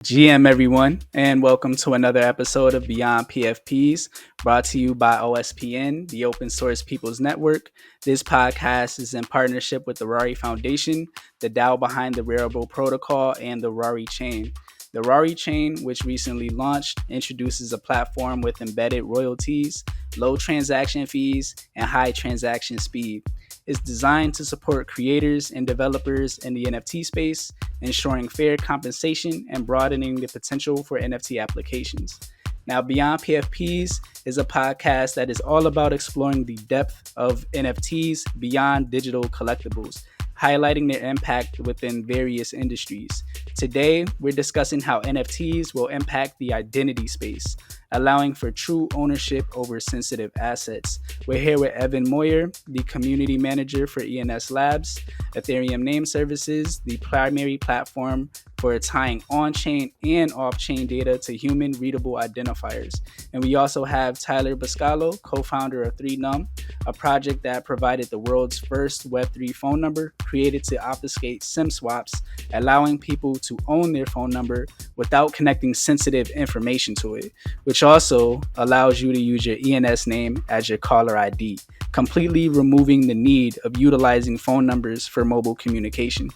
GM everyone, and welcome to another episode of Beyond PFPs, brought to you by OSPN, the Open Source People's Network. This podcast is in partnership with the Rari Foundation, the DAO behind the Rarible protocol, and the Rari chain. The Rari chain, which recently launched, introduces a platform with embedded royalties, low transaction fees, and high transaction speed. It's designed to support creators and developers in the NFT space, ensuring fair compensation and broadening the potential for NFT applications. Now, Beyond PFPs is a podcast that is all about exploring the depth of NFTs beyond digital collectibles, highlighting their impact within various industries. Today, we're discussing how NFTs will impact the identity space, allowing for true ownership over sensitive assets. We're here with Evan Moyer, the community manager for ENS Labs, Ethereum Name Services, the primary platform for tying on-chain and off-chain data to human readable identifiers. And we also have Tyler Boscolo, co-founder of 3num, a project that provided the world's first Web3 phone number created to obfuscate SIM swaps, allowing people to own their phone number without connecting sensitive information to it, which also allows you to use your ENS name as your caller ID, completely removing the need of utilizing phone numbers for mobile communication.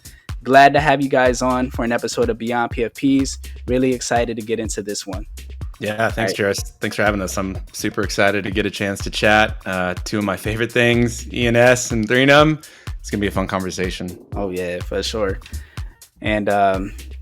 Glad to have you guys on for an episode of Beyond PFPs. Really excited to get into this one. Yeah, thanks, Jaris. Thanks for having us. I'm super excited to get a chance to chat. Two of my favorite things, ENS and 3num. It's going to be a fun conversation. Oh, yeah, for sure. And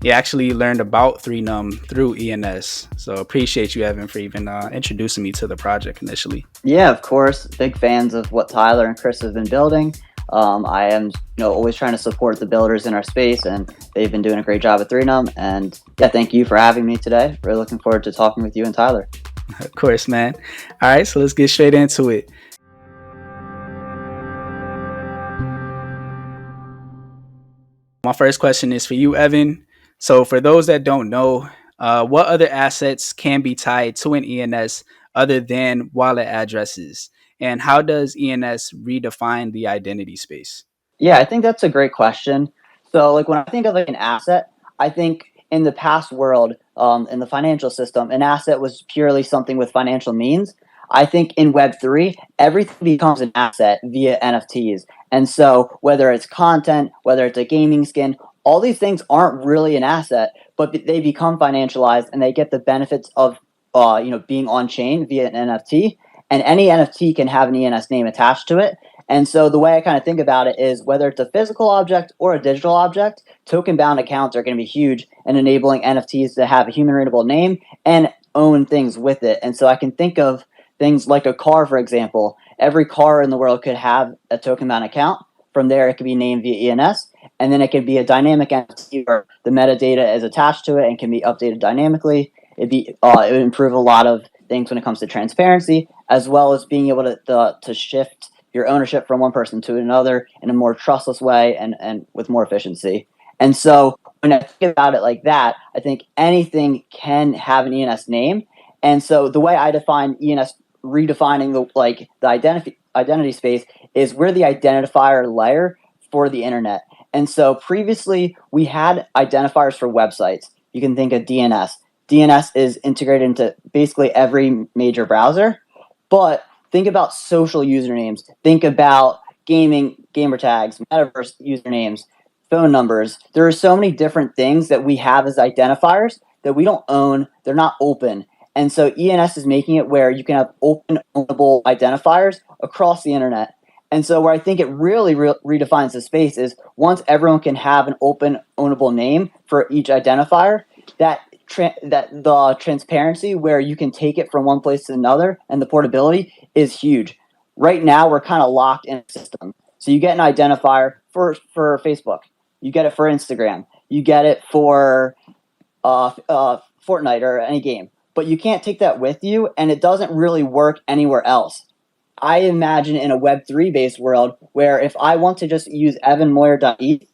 you actually learned about 3num through ENS. So appreciate you, Evan, for even introducing me to the project initially. Yeah, of course. Big fans of what Tyler and Chris have been building. I am, always trying to support the builders in our space, and they've been doing a great job at 3num. And yeah, thank you for having me today. Really looking forward to talking with you and Tyler. Of course, man. All right, so let's get straight into it. My first question is for you, Evan. So for those that don't know, what other assets can be tied to an ENS other than wallet addresses? And how does ENS redefine the identity space? Yeah, I think that's a great question. So when I think of an asset, I think in the past world, in the financial system, an asset was purely something with financial means. I think in Web3, everything becomes an asset via NFTs. And so whether it's content, whether it's a gaming skin, all these things aren't really an asset, but they become financialized and they get the benefits of being on chain via an NFT. And any NFT can have an ENS name attached to it. And so the way I kind of think about it is whether it's a physical object or a digital object, token-bound accounts are going to be huge in enabling NFTs to have a human-readable name and own things with it. And so I can think of things like a car, for example. Every car in the world could have a token-bound account. From there, it could be named via ENS. And then it could be a dynamic NFT where the metadata is attached to it and can be updated dynamically. It would improve a lot of things when it comes to transparency, as well as being able to shift your ownership from one person to another in a more trustless way and with more efficiency. And so when I think about it like that, I think anything can have an ENS name. And so the way I define ENS redefining the identity space is we're the identifier layer for the internet. And so previously we had identifiers for websites. You can think of DNS. DNS is integrated into basically every major browser, but think about social usernames. Think about gamer tags, metaverse usernames, phone numbers. There are so many different things that we have as identifiers that we don't own. They're not open. And so ENS is making it where you can have open, ownable identifiers across the internet. And so where I think it really redefines the space is once everyone can have an open, ownable name for each identifier, that the transparency where you can take it from one place to another and the portability is huge. Right now, we're kind of locked in a system. So you get an identifier for Facebook. You get it for Instagram. You get it for Fortnite or any game. But you can't take that with you, and it doesn't really work anywhere else. I imagine in a Web3 based world where if I want to just use evanmoyer.eth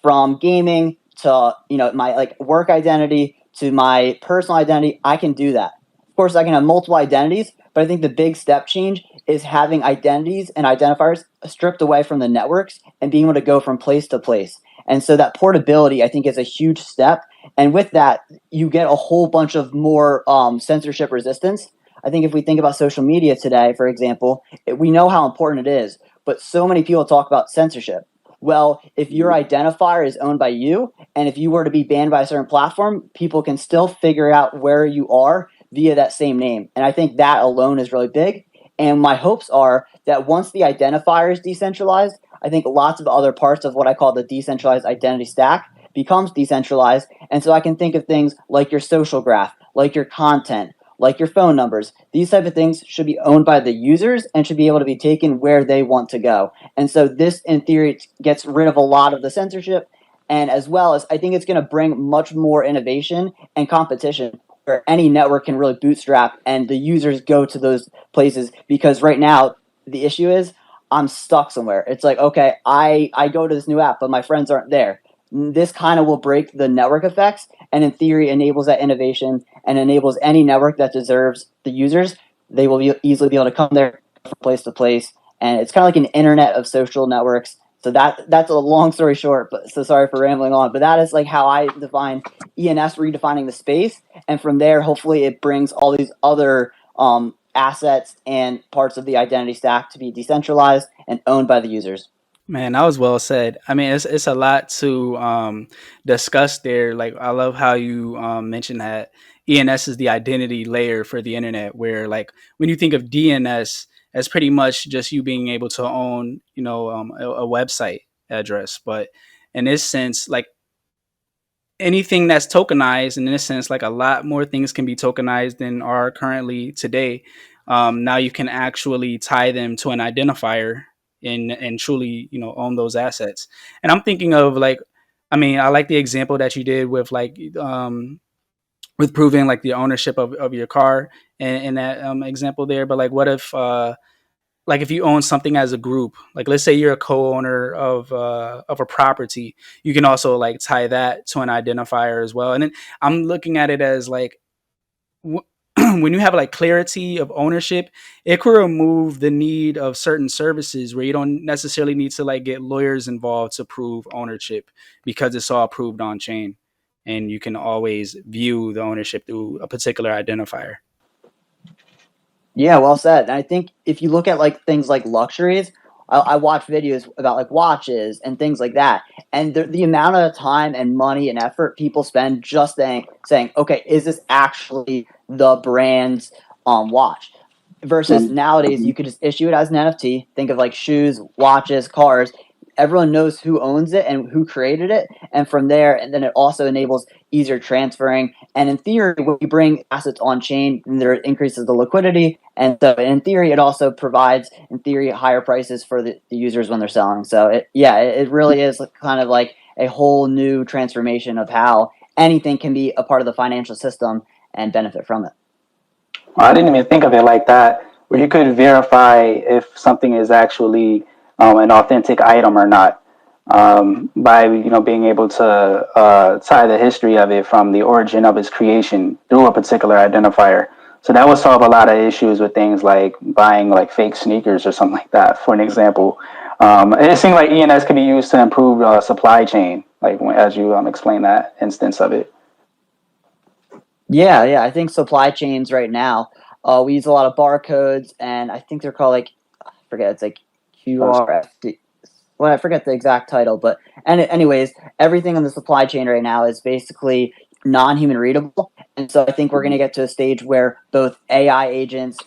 from gaming to my work identity to my personal identity, I can do that. Of course, I can have multiple identities, but I think the big step change is having identities and identifiers stripped away from the networks and being able to go from place to place. And so that portability, I think, is a huge step. And with that, you get a whole bunch of more censorship resistance. I think if we think about social media today, for example, we know how important it is, but so many people talk about censorship. Well, if your identifier is owned by you, and if you were to be banned by a certain platform, people can still figure out where you are via that same name. And I think that alone is really big. And my hopes are that once the identifier is decentralized, I think lots of other parts of what I call the decentralized identity stack becomes decentralized. And so I can think of things like your social graph, like your content, like your phone numbers. These type of things should be owned by the users and should be able to be taken where they want to go. And so this, in theory, gets rid of a lot of the censorship. And as well as I think it's going to bring much more innovation and competition where any network can really bootstrap and the users go to those places. Because right now, the issue is I'm stuck somewhere. It's like, okay, I go to this new app, but my friends aren't there. This kind of will break the network effects and in theory enables that innovation and enables any network that deserves the users. They will easily be able to come there from place to place. And it's kind of like an internet of social networks. So that's a long story short, but so sorry for rambling on. But that is like how I define ENS redefining the space. And from there, hopefully it brings all these other assets and parts of the identity stack to be decentralized and owned by the users. Man, that was well said. I mean, it's a lot to discuss there. Like, I love how you mentioned that ENS is the identity layer for the internet, where like when you think of DNS, as pretty much just you being able to own, a website address. But in this sense, like anything that's tokenized, in this sense, like a lot more things can be tokenized than are currently today. Now you can actually tie them to an identifier and truly, own those assets. And I'm thinking of like, I mean, I like the example that you did with like with proving like the ownership of your car in that example there. But like, what if like if you own something as a group, like let's say you're a co-owner of a property, you can also like tie that to an identifier as well. And then I'm looking at it as like when you have like clarity of ownership, it could remove the need of certain services where you don't necessarily need to like get lawyers involved to prove ownership because it's all proved on chain, and you can always view the ownership through a particular identifier. Yeah, well said. And I think if you look at like things like luxuries, I watch videos about like watches and things like that, and the amount of time and money and effort people spend just saying, okay, is this actually the brand's watch? Versus nowadays, you could just issue it as an NFT. Think of like shoes, watches, cars. Everyone knows who owns it and who created it, and from there, and then it also enables easier transferring. And in theory, when you bring assets on chain, there increases the liquidity, and so in theory, it also provides, in theory, higher prices for the users when they're selling. So it really is kind of like a whole new transformation of how anything can be a part of the financial system and benefit from it. Well, I didn't even think of it like that, where you could verify if something is actually an authentic item or not by being able to tie the history of it from the origin of its creation through a particular identifier. So that would solve a lot of issues with things like buying like fake sneakers or something like that, for an example. It seemed like ENS could be used to improve supply chain, like as you explain that instance of it. Yeah, I think supply chains right now, we use a lot of barcodes, and I think they're called like I forget, it's like QRFD. Well, I forget the exact title, but anyways, everything in the supply chain right now is basically non-human readable, and so I think we're going to get to a stage where both AI agents,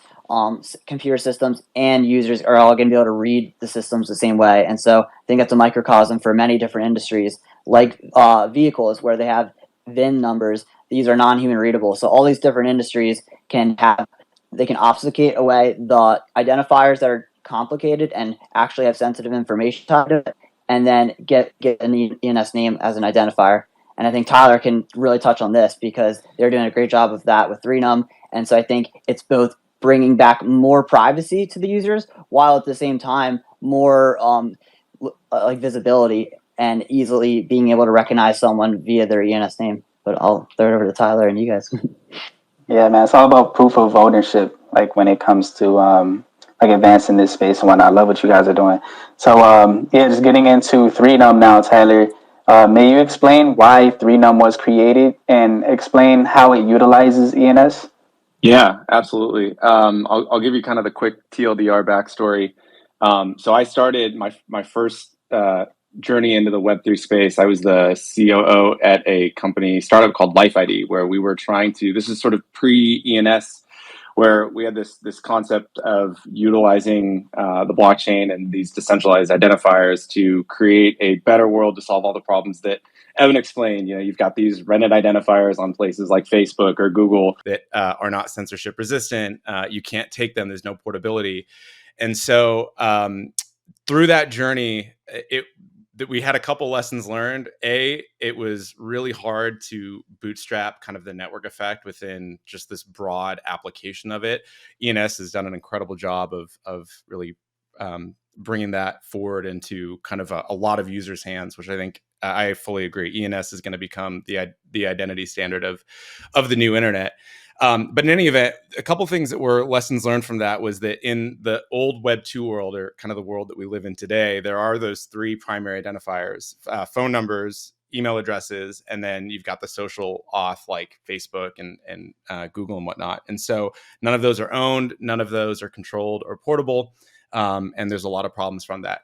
computer systems, and users are all going to be able to read the systems the same way. And so I think that's a microcosm for many different industries, like vehicles, where they have VIN numbers. These are non-human readable. So all these different industries can obfuscate away the identifiers that are complicated and actually have sensitive information tied to it, and then get an ENS name as an identifier. And I think Tyler can really touch on this because they're doing a great job of that with 3num. And so I think it's both bringing back more privacy to the users while at the same time more like visibility and easily being able to recognize someone via their ENS name. But I'll throw it over to Tyler and you guys. Yeah, man, it's all about proof of ownership, like when it comes to like advancing this space and whatnot. I love what you guys are doing. So just getting into 3num now, Tyler. May you explain why 3num was created and explain how it utilizes ENS? Yeah, absolutely. I'll give you kind of the quick TLDR backstory. So I started my first journey into the Web3 space. I was the COO at a startup called Life ID, where we were trying to. This is sort of pre-ENS, where we had this concept of utilizing the blockchain and these decentralized identifiers to create a better world to solve all the problems that Evan explained. You've got these rented identifiers on places like Facebook or Google that are not censorship resistant. You can't take them. There's no portability. And so through that journey, we had a couple lessons learned. It was really hard to bootstrap kind of the network effect within just this broad application of it. ENS has done an incredible job of really bringing that forward into kind of a lot of users' hands, which I think I fully agree. ENS is going to become the identity standard of the new internet. But in any event, a couple things that were lessons learned from that was that in the old Web 2 world, or kind of the world that we live in today, there are those three primary identifiers: phone numbers, email addresses, and then you've got the social auth like Facebook and Google and whatnot. And so none of those are owned, none of those are controlled or portable. And there's a lot of problems from that.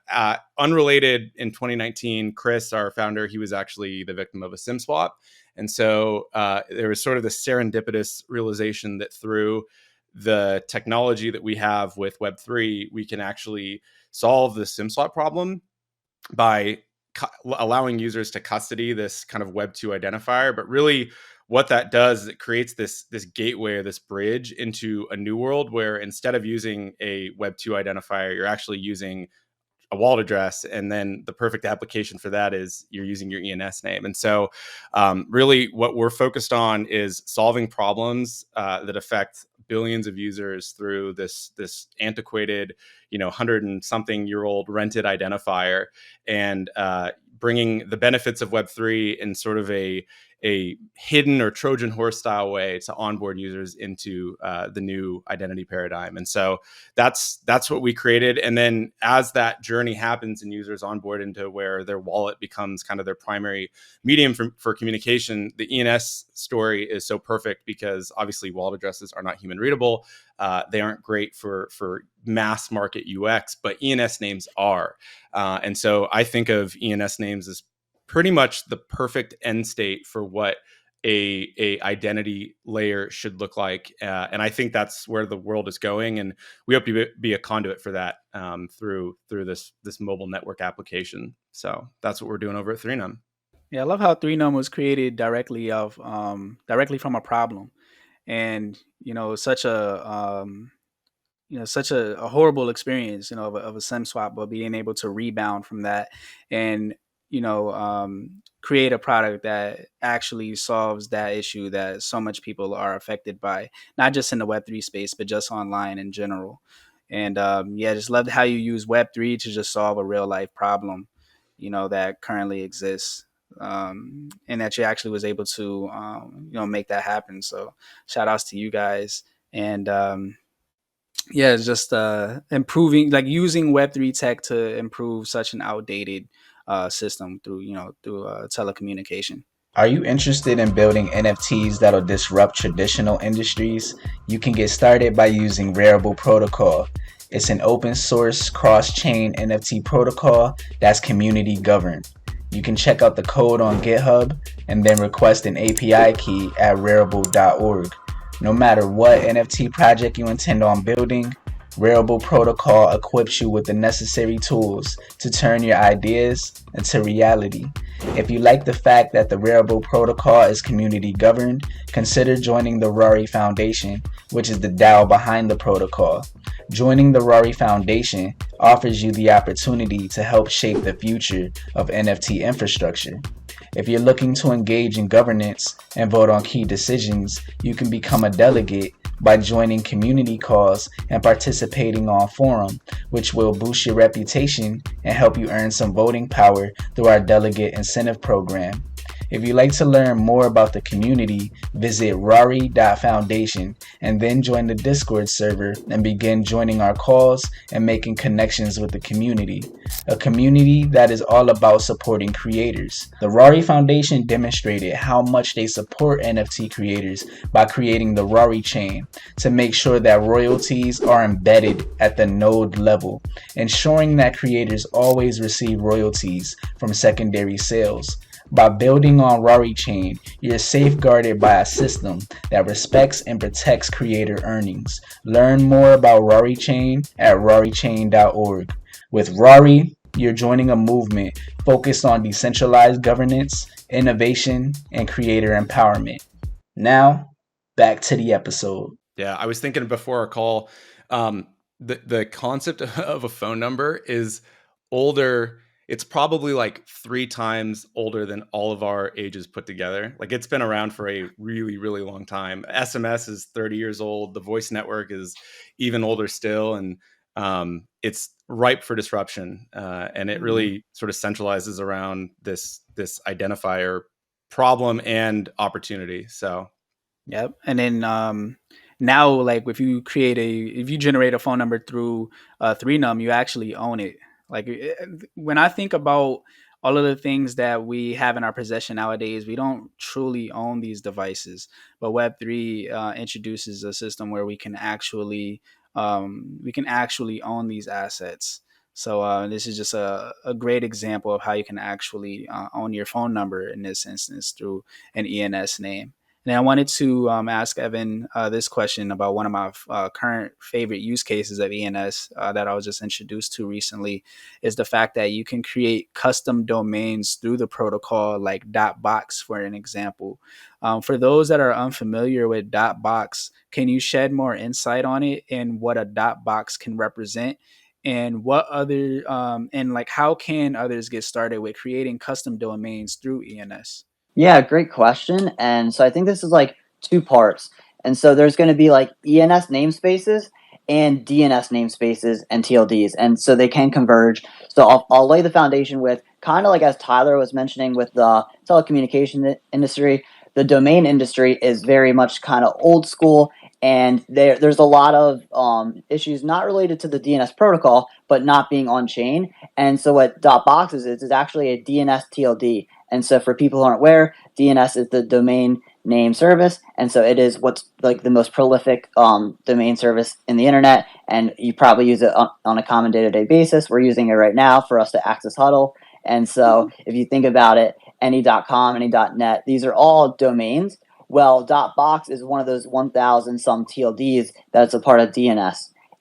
Unrelated, in 2019, Chris, our founder, he was actually the victim of a SIM swap. And so there was sort of this serendipitous realization that through the technology that we have with Web3, we can actually solve the SIM swap problem by allowing users to custody this kind of Web 2 identifier. But really what that does is it creates this gateway or this bridge into a new world where instead of using a Web 2 identifier, you're actually using a wallet address. And then the perfect application for that is you're using your ENS name. And so really what we're focused on is solving problems that affect billions of users through this antiquated, 100 and something year old rented identifier, and bringing the benefits of Web3 in sort of a hidden or Trojan horse style way to onboard users into the new identity paradigm. And so that's what we created. And then as that journey happens and users onboard into where their wallet becomes kind of their primary medium for communication, the ENS story is so perfect because obviously wallet addresses are not human readable. They aren't great for mass market UX, but ENS names are. And so I think of ENS names as pretty much the perfect end state for what a identity layer should look like. And I think that's where the world is going. And we hope to be a conduit for that through this mobile network application. So that's what we're doing over at 3num. Yeah, I love how 3num was created directly from a problem. And, such a horrible experience, of a SIM swap, but being able to rebound from that and, create a product that actually solves that issue that so much people are affected by, not just in the Web3 space, but just online in general. And just loved how you use Web3 to just solve a real life problem, that currently exists. And that you actually was able to, make that happen. So shout outs to you guys. And it's just improving, like using Web3 tech to improve such an outdated system through telecommunication. Are you interested in building NFTs that'll disrupt traditional industries? You can get started by using Rarible protocol. It's an open source cross-chain NFT protocol that's community governed. You can check out the code on GitHub and then request an API key at rarible.org. No matter what NFT project you intend on building, Rarible protocol equips you with the necessary tools to turn your ideas into reality. If you like the fact that the Rarible protocol is community governed, consider joining the Rari Foundation, which is the DAO behind the protocol. Joining the Rari Foundation offers you the opportunity to help shape the future of NFT infrastructure. If you're looking to engage in governance and vote on key decisions, you can become a delegate by joining community calls and participating on forum, which will boost your reputation and help you earn some voting power through our delegate incentive program. If you'd like to learn more about the community, visit Rari.Foundation and then join the Discord server and begin joining our calls and making connections with the community. A community that is all about supporting creators. The Rari Foundation demonstrated how much they support NFT creators by creating the Rari chain to make sure that royalties are embedded at the node level, ensuring that creators always receive royalties from secondary sales. By building on Rari Chain, you're safeguarded by a system that respects and protects creator earnings. Learn more about Rari Chain at rarichain.org. With Rari, you're joining a movement focused on decentralized governance, innovation, and creator empowerment. Now, back to the episode. Yeah, I was thinking before our call, the concept of a phone number is older. It's probably like 3 times older than all of our ages put together. Like, it's been around for a really, really long time. SMS is 30 years old. The voice network is even older still. And it's ripe for disruption. And it really sort of centralizes around this identifier problem and opportunity. So, yep. And then now, like, if you generate a phone number through 3num, you actually own it. Like, when I think about all of the things that we have in our possession nowadays, we don't truly own these devices. But Web3 introduces a system where we can actually own these assets. So this is just a great example of how you can actually own your phone number in this instance through an ENS name. And I wanted to ask Evan this question about one of my current favorite use cases of ENS that I was just introduced to recently, is the fact that you can create custom domains through the protocol, like .box, for an example. For those that are unfamiliar with .box, can you shed more insight on it and what a .box can represent? And what other and like how can others get started with creating custom domains through ENS? Yeah, great question. And so I think this is like 2 parts. And so there's going to be like ENS namespaces and DNS namespaces and TLDs. And so they can converge. So I'll lay the foundation with kind of like as Tyler was mentioning with the telecommunication industry, the domain industry is very much kind of old school. And there's a lot of issues not related to the DNS protocol, but not being on chain. And so what .box is actually a DNS TLD. And so for people who aren't aware, DNS is the domain name service. And so it is what's like the most prolific domain service in the internet. And you probably use it on a common day-to-day basis. We're using it right now for us to access Huddle. And so if you think about it, any.com, any.net, these are all domains. Well, .box is one of those 1,000 some TLDs that's a part of DNS.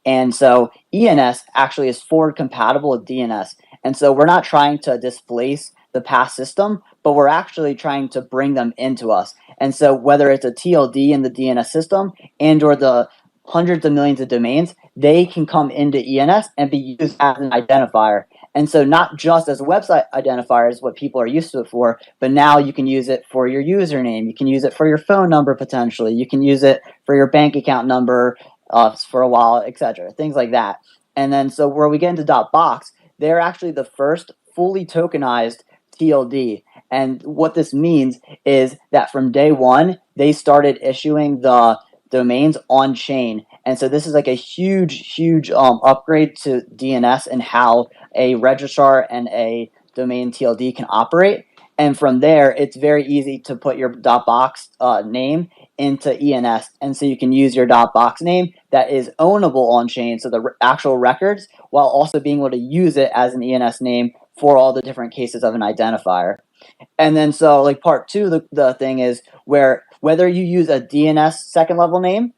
And so ENS actually is forward compatible with DNS. And so we're not trying to displace the past system, but we're actually trying to bring them into us. And so whether it's a TLD in the DNS system and or the hundreds of millions of domains, they can come into ENS and be used as an identifier. And so not just as a website identifier is what people are used to it for, but now you can use it for your username. You can use it for your phone number potentially. You can use it for your bank account number for a while, etc. Things like that. And then so where we get into .box, they're actually the first fully tokenized TLD. And what this means is that from day one, they started issuing the domains on chain. And so this is like a huge upgrade to DNS and how a registrar and a domain TLD can operate. And from there, it's very easy to put your .box name into ENS. And so you can use your .box name that is ownable on chain, so the actual records, while also being able to use it as an ENS name for all the different cases of an identifier. And then so like part 2, the thing is whether you use a DNS second level name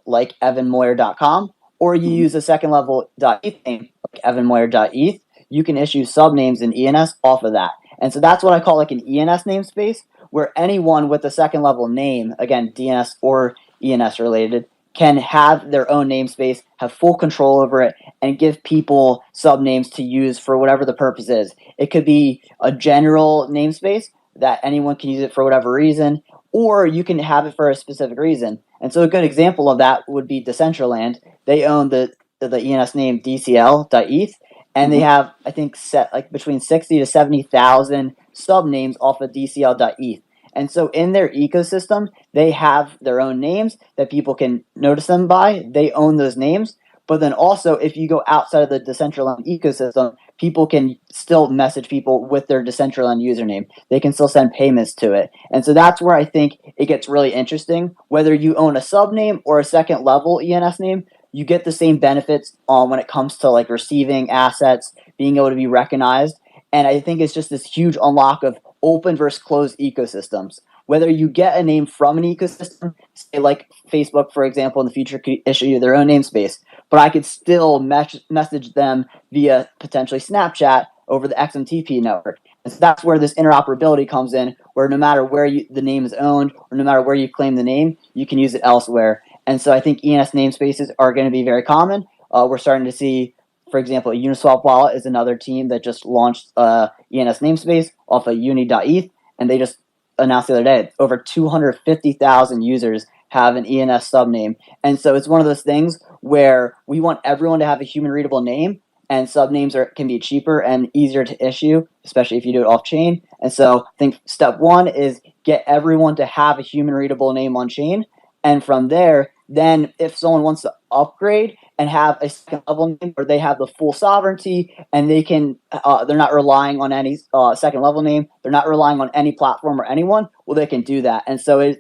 like evanmoyer.com or you use a second level .eth name like evanmoyer.eth, you can issue subnames in ENS off of that. And so that's what I call like an ENS namespace, where anyone with a second level name, again, DNS or ENS related, can have their own namespace, have full control over it, and give people subnames to use for whatever the purpose is. It could be a general namespace that anyone can use it for whatever reason, or you can have it for a specific reason. And so a good example of that would be Decentraland. They own the ENS name DCL.eth, and they have, I think, set like between 60 to 70,000 subnames off of DCL.eth. And so in their ecosystem, they have their own names that people can notice them by. They own those names. But then also, if you go outside of the Decentraland ecosystem, people can still message people with their Decentraland username. They can still send payments to it. And so that's where I think it gets really interesting. Whether you own a subname or a second level ENS name, you get the same benefits when it comes to like receiving assets, being able to be recognized. And I think it's just this huge unlock of open versus closed ecosystems. Whether you get a name from an ecosystem, say like Facebook, for example, in the future could issue their own namespace, but I could still message them via potentially Snapchat over the XMTP network. And so that's where this interoperability comes in, where no matter where the name is owned or no matter where you claim the name, you can use it elsewhere. And so I think ENS namespaces are going to be very common. We're starting to see, for example, Uniswap Wallet is another team that just launched ENS namespace off of uni.eth, and they just announced the other day over 250,000 users have an ENS subname. And so it's one of those things where we want everyone to have a human readable name, and subnames can be cheaper and easier to issue, especially if you do it off chain. And so I think step one is get everyone to have a human readable name on chain. And from there, then if someone wants to upgrade and have a second level name where they have the full sovereignty and they can, they're not relying on any second level name, they're not relying on any platform or anyone, well, they can do that. And so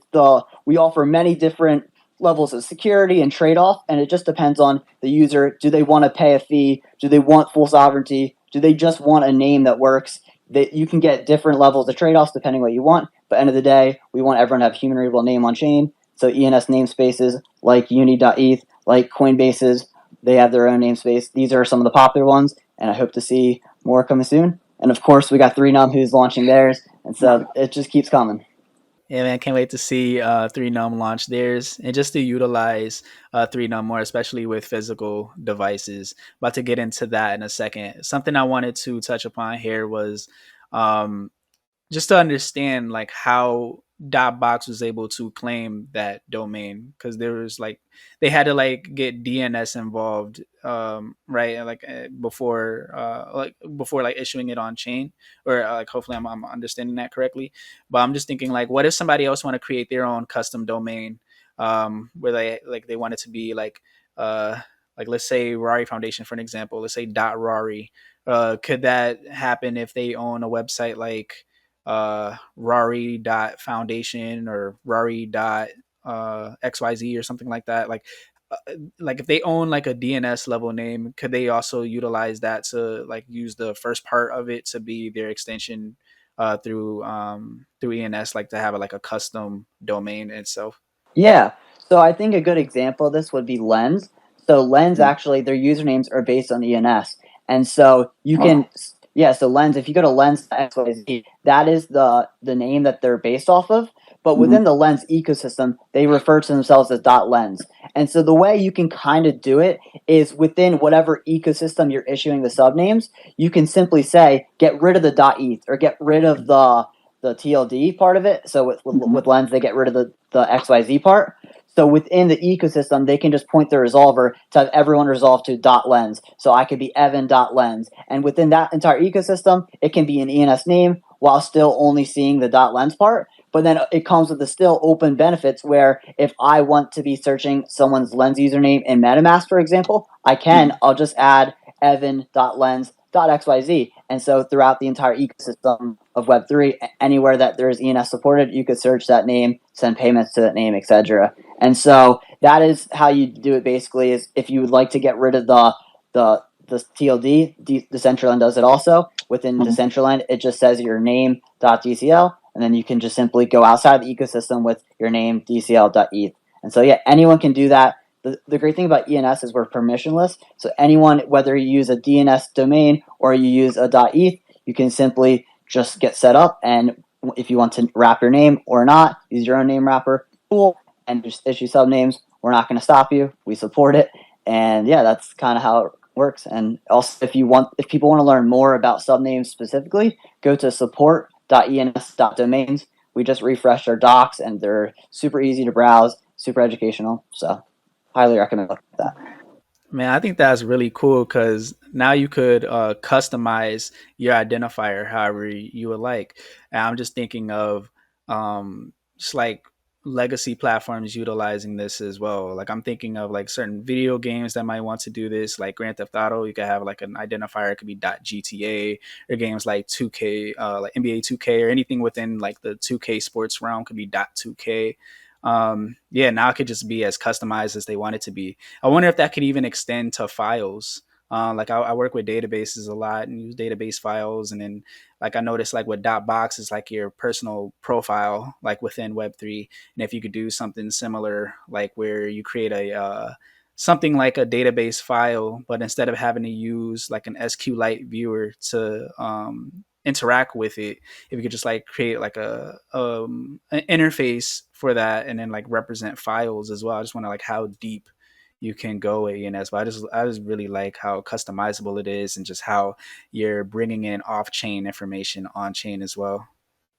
we offer many different levels of security and trade-off, and it just depends on the user. Do they want to pay a fee? Do they want full sovereignty? Do they just want a name that works? You can get different levels of trade-offs depending what you want, but end of the day, we want everyone to have human readable name on chain. So ENS namespaces like uni.eth, like Coinbase's, they have their own namespace. These are some of the popular ones, and I hope to see more coming soon. And of course, we got 3num who's launching theirs, and so it just keeps coming. Yeah, man, can't wait to see 3num launch theirs and just to utilize 3num more, especially with physical devices. About to get into that in a second. Something I wanted to touch upon here was just to understand like how Dotbox was able to claim that domain, because there was like they had to like get DNS involved, right? Like before like issuing it on chain, or like hopefully I'm understanding that correctly. But I'm just thinking like, what if somebody else want to create their own custom domain, where they want it to be like let's say Rari Foundation for an example. Let's say .rari. Could that happen if they own a website like Rari.foundation or Rari.xyz or something like that? Like if they own like a DNS level name, could they also utilize that to like use the first part of it to be their extension through ENS, like to have like a custom domain itself? Yeah. So I think a good example of this would be Lens. So Lens, actually, their usernames are based on ENS. And so you can, so Lens, if you go to Lens.xyz, that is the name that they're based off of. But within the Lens ecosystem, they refer to themselves as .lens. And so the way you can kind of do it is within whatever ecosystem you're issuing the subnames, you can simply say, get rid of the .eth or get rid of the TLD part of it. So with Lens, they get rid of the XYZ part. So within the ecosystem, they can just point the resolver to have everyone resolve to .lens. So I could be Evan.lens. And within that entire ecosystem, it can be an ENS name while still only seeing the .lens part. But then it comes with the still open benefits where if I want to be searching someone's Lens username in MetaMask, for example, I can. I'll just add Evan.lens.xyz. And so throughout the entire ecosystem of Web3, anywhere that there is ENS supported, you could search that name, send payments to that name, etc. And so that is how you do it basically, is if you would like to get rid of the TLD, Decentraland does it also. Within Decentraland, it just says your name.dcl, and then you can just simply go outside the ecosystem with your name dcl.eth. And so yeah, anyone can do that. The great thing about ENS is we're permissionless. So anyone, whether you use a DNS domain or you use a .eth, you can simply just get set up. And if you want to wrap your name or not, use your own name wrapper, cool, and just issue subnames. We're not going to stop you. We support it. And yeah, that's kind of how it works. And also, if people want to learn more about subnames specifically, go to support.ens.domains. We just refreshed our docs, and they're super easy to browse, super educational. So highly recommend that. Man, I think that's really cool because now you could customize your identifier however you would like. And I'm just thinking of just like legacy platforms utilizing this as well. Like I'm thinking of like certain video games that might want to do this, like Grand Theft Auto. You could have like an identifier, it could be .GTA, or games like 2K, like NBA 2K, or anything within like the 2K sports realm could be .2K. Yeah, now it could just be as customized as they want it to be. I wonder if that could even extend to files. Like I work with databases a lot and use database files, and then like I noticed like with Dotbox is like your personal profile like within Web3, and if you could do something similar, like where you create a something like a database file, but instead of having to use like an SQLite viewer to interact with it, if you could just like create like an interface for that and then like represent files as well. I just wonder like how deep you can go at ENS, but I just really like how customizable it is and just how you're bringing in off chain information on chain as well.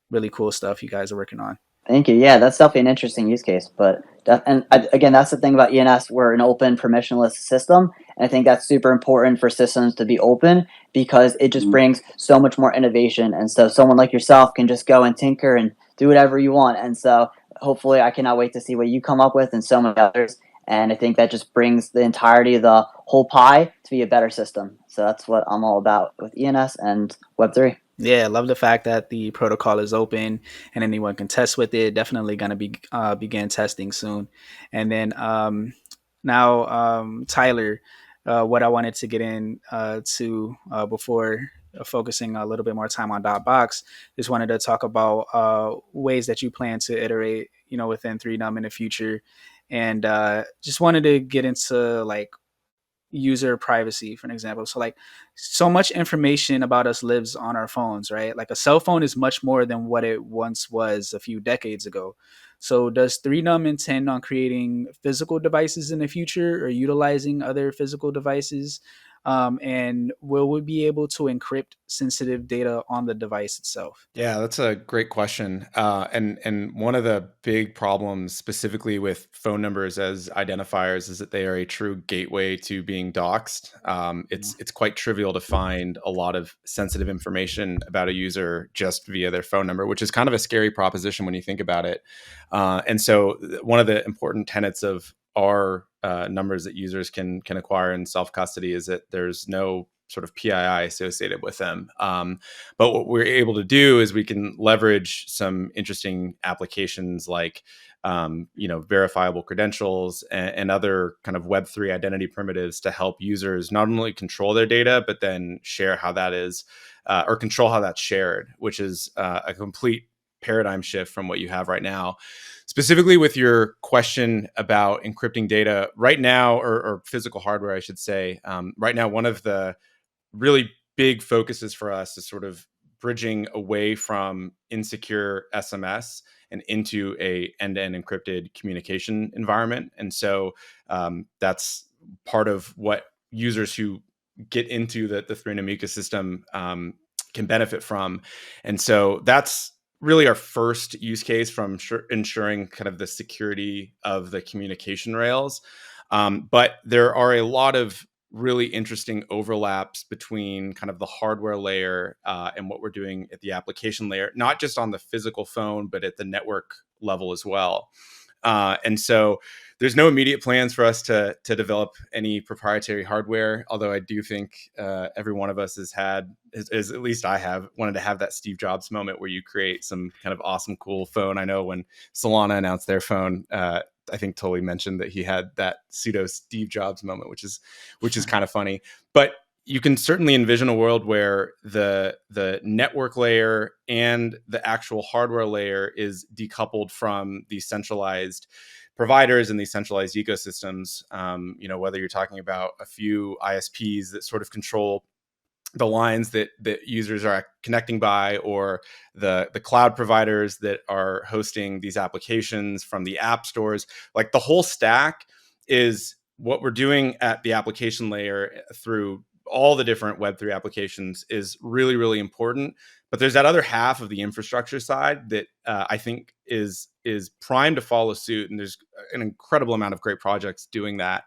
Really cool stuff you guys are working on. Thank you. Yeah, that's definitely an interesting use case. But again, that's the thing about ENS. We're an open, permissionless system, and I think that's super important for systems to be open because it just brings so much more innovation. And so, someone like yourself can just go and tinker and do whatever you want. And so, hopefully, I cannot wait to see what you come up with and so many others. And I think that just brings the entirety of the whole pie to be a better system. So that's what I'm all about with ENS and Web3. Yeah, I love the fact that the protocol is open and anyone can test with it. Definitely going to be begin testing soon. And then now, Tyler, what I wanted to get in to before focusing a little bit more time on Dotbox, just wanted to talk about ways that you plan to iterate, within 3Num in the future, and just wanted to get into like user privacy for an example. So like so much information about us lives on our phones, right? Like a cell phone is much more than what it once was a few decades ago. So does 3Num intend on creating physical devices in the future or utilizing other physical devices? And will we be able to encrypt sensitive data on the device itself? Yeah, that's a great question. And one of the big problems specifically with phone numbers as identifiers is that they are a true gateway to being doxxed. It's quite trivial to find a lot of sensitive information about a user just via their phone number, which is kind of a scary proposition when you think about it. And so one of the important tenets of our numbers that users can acquire in self custody is that there's no sort of PII associated with them. But what we're able to do is we can leverage some interesting applications like verifiable credentials and other kind of Web3 identity primitives to help users not only control their data, but then share how that is or control how that's shared, which is a complete paradigm shift from what you have right now. Specifically with your question about encrypting data right now, or physical hardware, I should say, right now, one of the really big focuses for us is sort of bridging away from insecure SMS and into a end-to-end encrypted communication environment. And so that's part of what users who get into the 3Num ecosystem can benefit from. And so that's really our first use case from ensuring kind of the security of the communication rails. But there are a lot of really interesting overlaps between kind of the hardware layer and what we're doing at the application layer, not just on the physical phone, but at the network level as well. And so there's no immediate plans for us to develop any proprietary hardware, although I do think every one of us has had, as at least I have, wanted to have that Steve Jobs moment where you create some kind of awesome, cool phone. I know when Solana announced their phone, I think Tully mentioned that he had that pseudo Steve Jobs moment, which is kind of funny. But you can certainly envision a world where the network layer and the actual hardware layer is decoupled from the centralized providers and these centralized ecosystems. Whether you're talking about a few ISPs that sort of control the lines that users are connecting by, or the cloud providers that are hosting these applications from the app stores. Like the whole stack is what we're doing at the application layer through all the different Web3 applications is really, really important. But there's that other half of the infrastructure side that I think is is primed to follow suit, and there's an incredible amount of great projects doing that.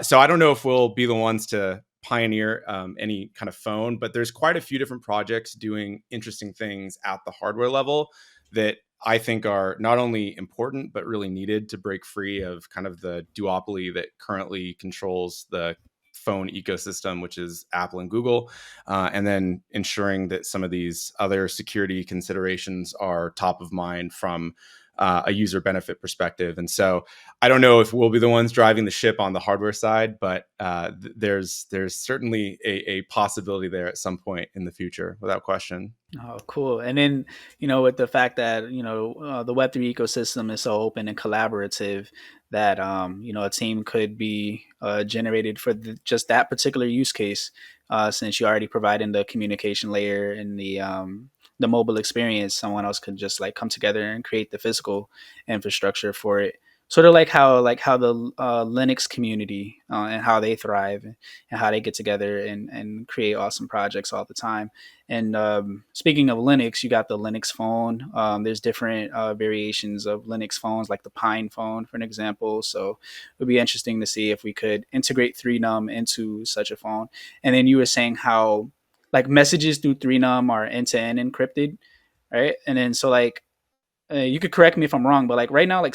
So I don't know if we'll be the ones to pioneer any kind of phone, but there's quite a few different projects doing interesting things at the hardware level that I think are not only important, but really needed to break free of kind of the duopoly that currently controls the phone ecosystem, which is Apple and Google, and then ensuring that some of these other security considerations are top of mind from a user benefit perspective. And so I don't know if we'll be the ones driving the ship on the hardware side, but there's certainly a possibility there at some point in the future, without question. Oh, cool. And then, with the fact that, the Web3 ecosystem is so open and collaborative that, a team could be generated for just that particular use case, since you're already providing the communication layer and the mobile experience, someone else could just like come together and create the physical infrastructure for it. Sort of like how the Linux community and how they thrive and how they get together and create awesome projects all the time. And speaking of Linux, you got the Linux phone. There's different variations of Linux phones, like the Pine phone, for an example. So it would be interesting to see if we could integrate 3num into such a phone. And then you were saying how like messages through 3num are end-to-end encrypted, right? And then so like you could correct me if I'm wrong, but like right now, like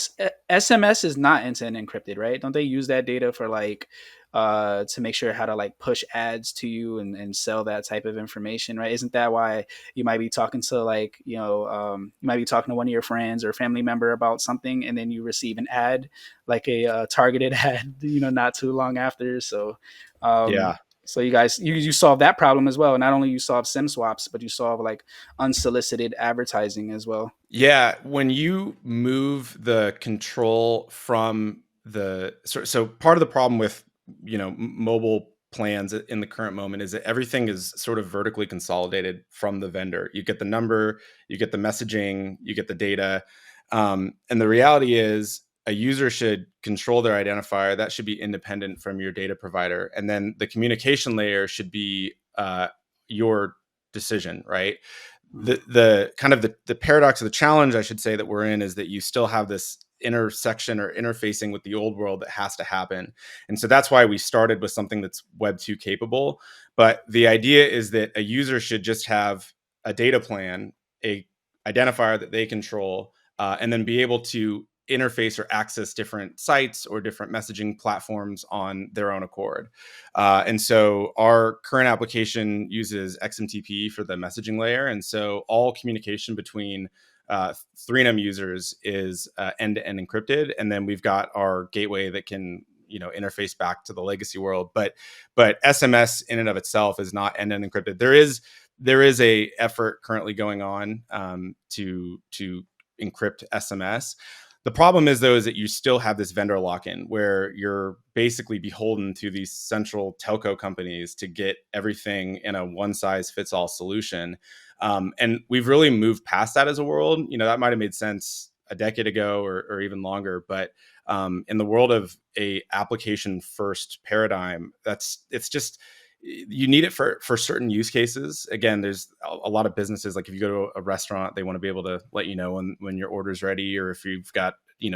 SMS is not end-to-end encrypted, right? Don't they use that data for like to make sure how to like push ads to you and sell that type of information, right? Isn't that why you might be talking to like you might be talking to one of your friends or family member about something, and then you receive an ad, like a targeted ad, not too long after. So Yeah. So you guys, you solve that problem as well. Not only you solve SIM swaps, but you solve like unsolicited advertising as well. Yeah, when you move the control from the so part of the problem with mobile plans in the current moment is that everything is sort of vertically consolidated from the vendor. You get the number, you get the messaging, you get the data, and the reality is a user should control their identifier. That should be independent from your data provider, and then the communication layer should be your decision, right? The kind of the paradox of the challenge, I should say, that we're in is that you still have this intersection or interfacing with the old world that has to happen. And so that's why we started with something that's Web 2 capable. But the idea is that a user should just have a data plan, a identifier that they control, and then be able to interface or access different sites or different messaging platforms on their own accord. And so our current application uses XMTP for the messaging layer. And so all communication between 3num users is end-to-end encrypted. And then we've got our gateway that can interface back to the legacy world. But SMS in and of itself is not end-to-end encrypted. There is a effort currently going on to encrypt SMS. The problem is, though, is that you still have this vendor lock-in where you're basically beholden to these central telco companies to get everything in a one-size-fits-all solution. And we've really moved past that as a world. That might have made sense a decade ago or even longer. But in the world of a application-first paradigm, it's just you need it for certain use cases. Again, there's a lot of businesses, like if you go to a restaurant, they want to be able to let you know when your order's ready, or if you've got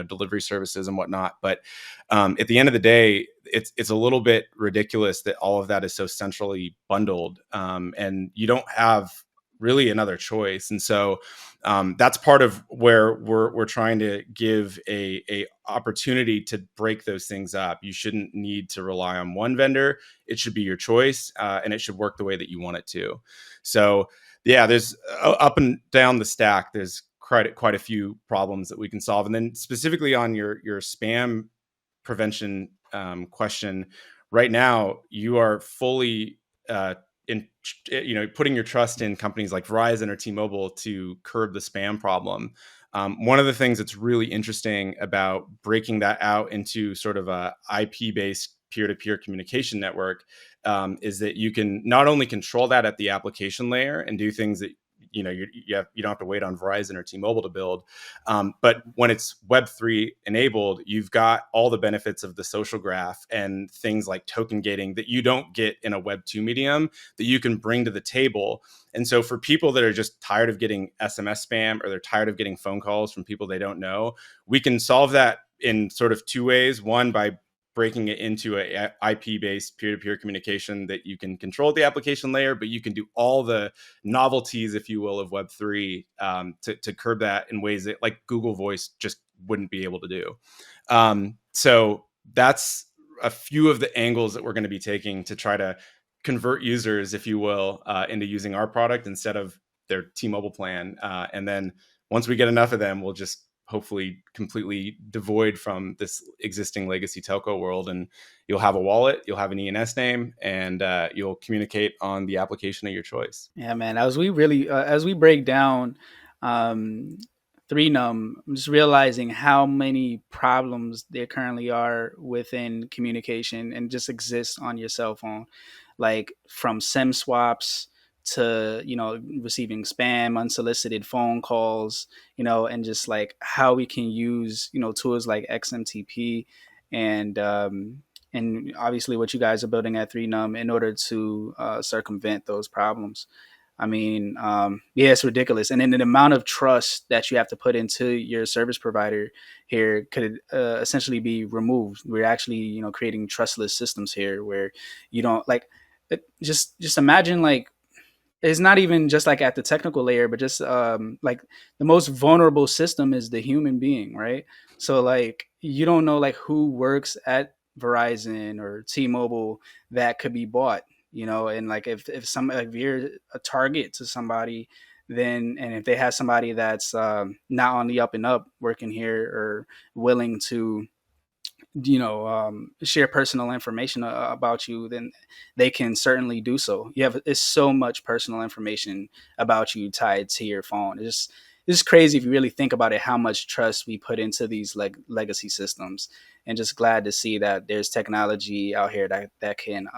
delivery services and whatnot. But at the end of the day, it's a little bit ridiculous that all of that is so centrally bundled, and you don't have really another choice. And so that's part of where we're trying to give a opportunity to break those things up. You shouldn't need to rely on one vendor. It should be your choice, and it should work the way that you want it to. So yeah, there's up and down the stack, there's quite a few problems that we can solve. And then specifically on your spam prevention question, right now you are fully putting your trust in companies like Verizon or T-Mobile to curb the spam problem. One of the things that's really interesting about breaking that out into sort of a IP-based peer-to-peer communication network is that you can not only control that at the application layer and do things that you don't have to wait on Verizon or T-Mobile to build. But when it's Web3 enabled, you've got all the benefits of the social graph and things like token gating that you don't get in a Web2 medium that you can bring to the table. And so for people that are just tired of getting SMS spam, or they're tired of getting phone calls from people they don't know, we can solve that in sort of two ways. One, by breaking it into a IP-based peer-to-peer communication that you can control at the application layer, but you can do all the novelties, if you will, of Web3 to curb that in ways that like Google Voice just wouldn't be able to do. So that's a few of the angles that we're going to be taking to try to convert users, if you will, into using our product instead of their T-Mobile plan. And then once we get enough of them, we'll just hopefully completely devoid from this existing legacy telco world, and you'll have a wallet, you'll have an ENS name, and you'll communicate on the application of your choice. Yeah, man. As we break down 3num, I'm just realizing how many problems there currently are within communication and just exist on your cell phone, like from SIM swaps to receiving spam, unsolicited phone calls, and just like how we can use tools like XMTP and obviously what you guys are building at 3num in order to circumvent those problems. I mean, yeah, it's ridiculous. And then the amount of trust that you have to put into your service provider here could essentially be removed. We're actually, creating trustless systems here where you don't just imagine like, it's not even just like at the technical layer, but just like the most vulnerable system is the human being, right? So like you don't know like who works at Verizon or T-Mobile that could be bought, and like if you're a target to somebody, then and if they have somebody that's not on the up and up working here or willing to share personal information about you, then they can certainly do so. It's so much personal information about you tied to your phone. It's crazy if you really think about it, how much trust we put into these legacy systems, and just glad to see that there's technology out here that can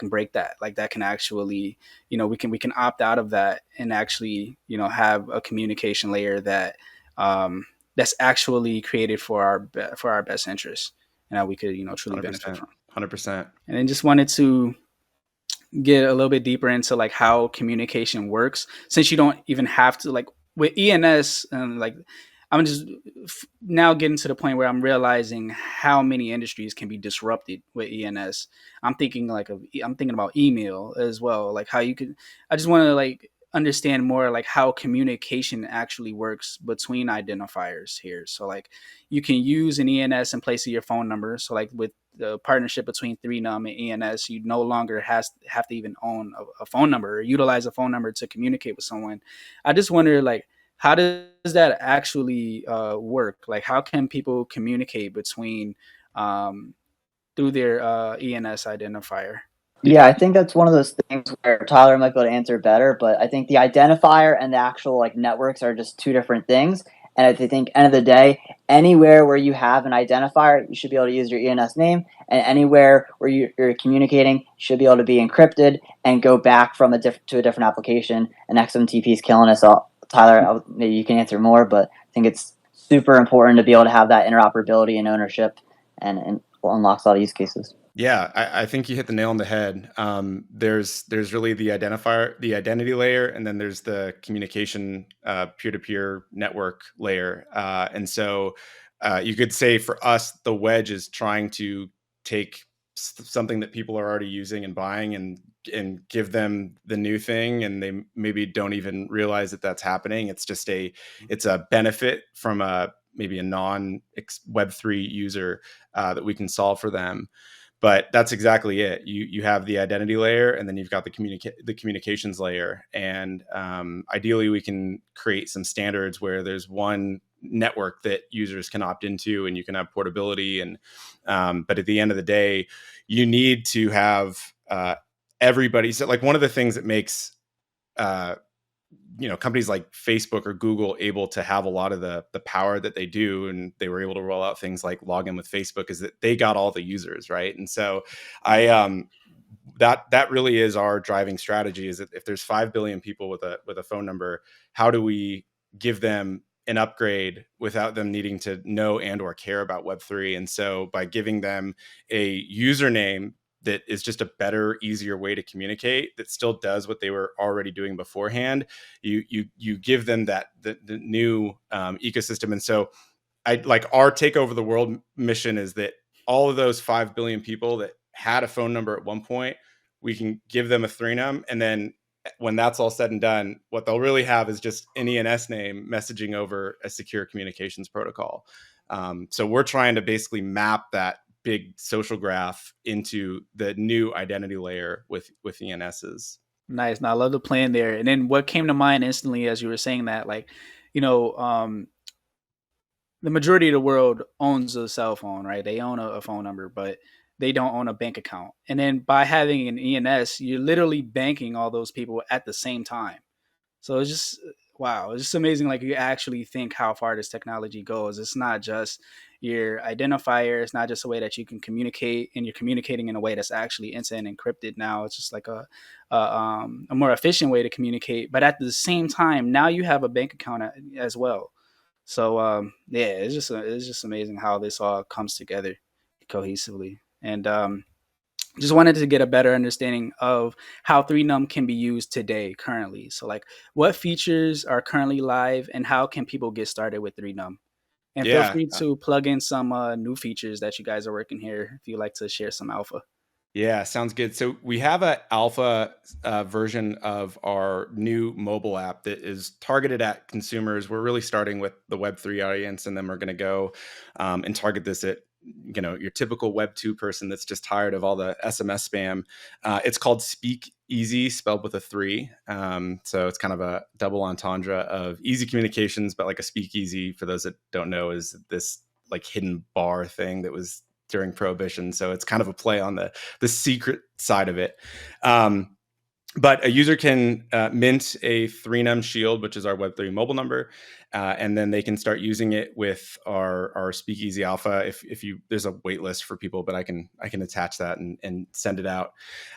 break that. Like that can actually, we can opt out of that and actually, have a communication layer that that's actually created for our best interest, and that we could truly benefit from. 100%. And then just wanted to get a little bit deeper into like how communication works, since you don't even have to, like with ENS, and like I'm just now getting to the point where I'm realizing how many industries can be disrupted with ENS. I'm thinking about email as well, like how you could. I just want to like understand more like how communication actually works between identifiers here. So like you can use an ENS in place of your phone number. So like with the partnership between 3num and ENS, you no longer have to even own a phone number or utilize a phone number to communicate with someone. I just wonder like, how does that actually work? Like how can people communicate between through their ENS identifier? Yeah, I think that's one of those things where Tyler might be able to answer better, but I think the identifier and the actual like networks are just two different things. And I think end of the day, anywhere where you have an identifier, you should be able to use your ENS name, and anywhere where you're communicating should be able to be encrypted and go back from to a different application. And XMTP is killing us all. Tyler, maybe you can answer more, but I think it's super important to be able to have that interoperability and ownership, and unlocks a lot of use cases. Yeah, I think you hit the nail on the head. There's really the identifier, the identity layer, and then there's the communication peer-to-peer network layer. And so you could say for us, the wedge is trying to take something that people are already using and buying and give them the new thing, and they maybe don't even realize that that's happening. It's just it's a benefit from maybe a non Web3 user that we can solve for them. But that's exactly it. You have the identity layer, and then you've got the communications layer. And ideally, we can create some standards where there's one network that users can opt into, and you can have portability. And but at the end of the day, you need to have everybody. So, like one of the things that makes companies like Facebook or Google able to have a lot of the power that they do, and they were able to roll out things like login with Facebook, is that they got all the users, right? And so that really is our driving strategy, is that if there's 5 billion people with a phone number, how do we give them an upgrade without them needing to know and or care about Web3? And so by giving them a username that is just a better, easier way to communicate, that still does what they were already doing beforehand, you give them the new ecosystem. And so our Take Over the World mission is that all of those 5 billion people that had a phone number at one point, we can give them a 3num, and then when that's all said and done, what they'll really have is just an ENS name messaging over a secure communications protocol. So we're trying to basically map that big social graph into the new identity layer with ENSs. Nice. Now I love the plan there. And then what came to mind instantly as you were saying that, like, the majority of the world owns a cell phone, right? They own a phone number, but they don't own a bank account. And then by having an ENS, you're literally banking all those people at the same time. So it's just, wow, it's just amazing. Like, you actually think how far this technology goes. It's not just your identifier. It's not just a way that you can communicate, and you're communicating in a way that's actually instant and encrypted. Now it's just like a more efficient way to communicate. But at the same time, now you have a bank account as well. So it's just amazing how this all comes together cohesively. And just wanted to get a better understanding of how 3num can be used today currently. So, like, what features are currently live, and how can people get started with 3num? And feel free to plug in some new features that you guys are working here if you'd like to share some alpha. Yeah, sounds good. So we have an alpha version of our new mobile app that is targeted at consumers. We're really starting with the Web3 audience, and then we're going to go and target this at your typical Web 2 person that's just tired of all the SMS spam. It's called Speak Easy, spelled with a 3. So it's kind of a double entendre of easy communications, but like a speakeasy, for those that don't know, is this like hidden bar thing that was during Prohibition. So it's kind of a play on the secret side of it. But a user can mint a 3num shield, which is our Web3 mobile number, and then they can start using it with our Speakeasy Alpha. If there's a wait list for people, but I can attach that and send it out.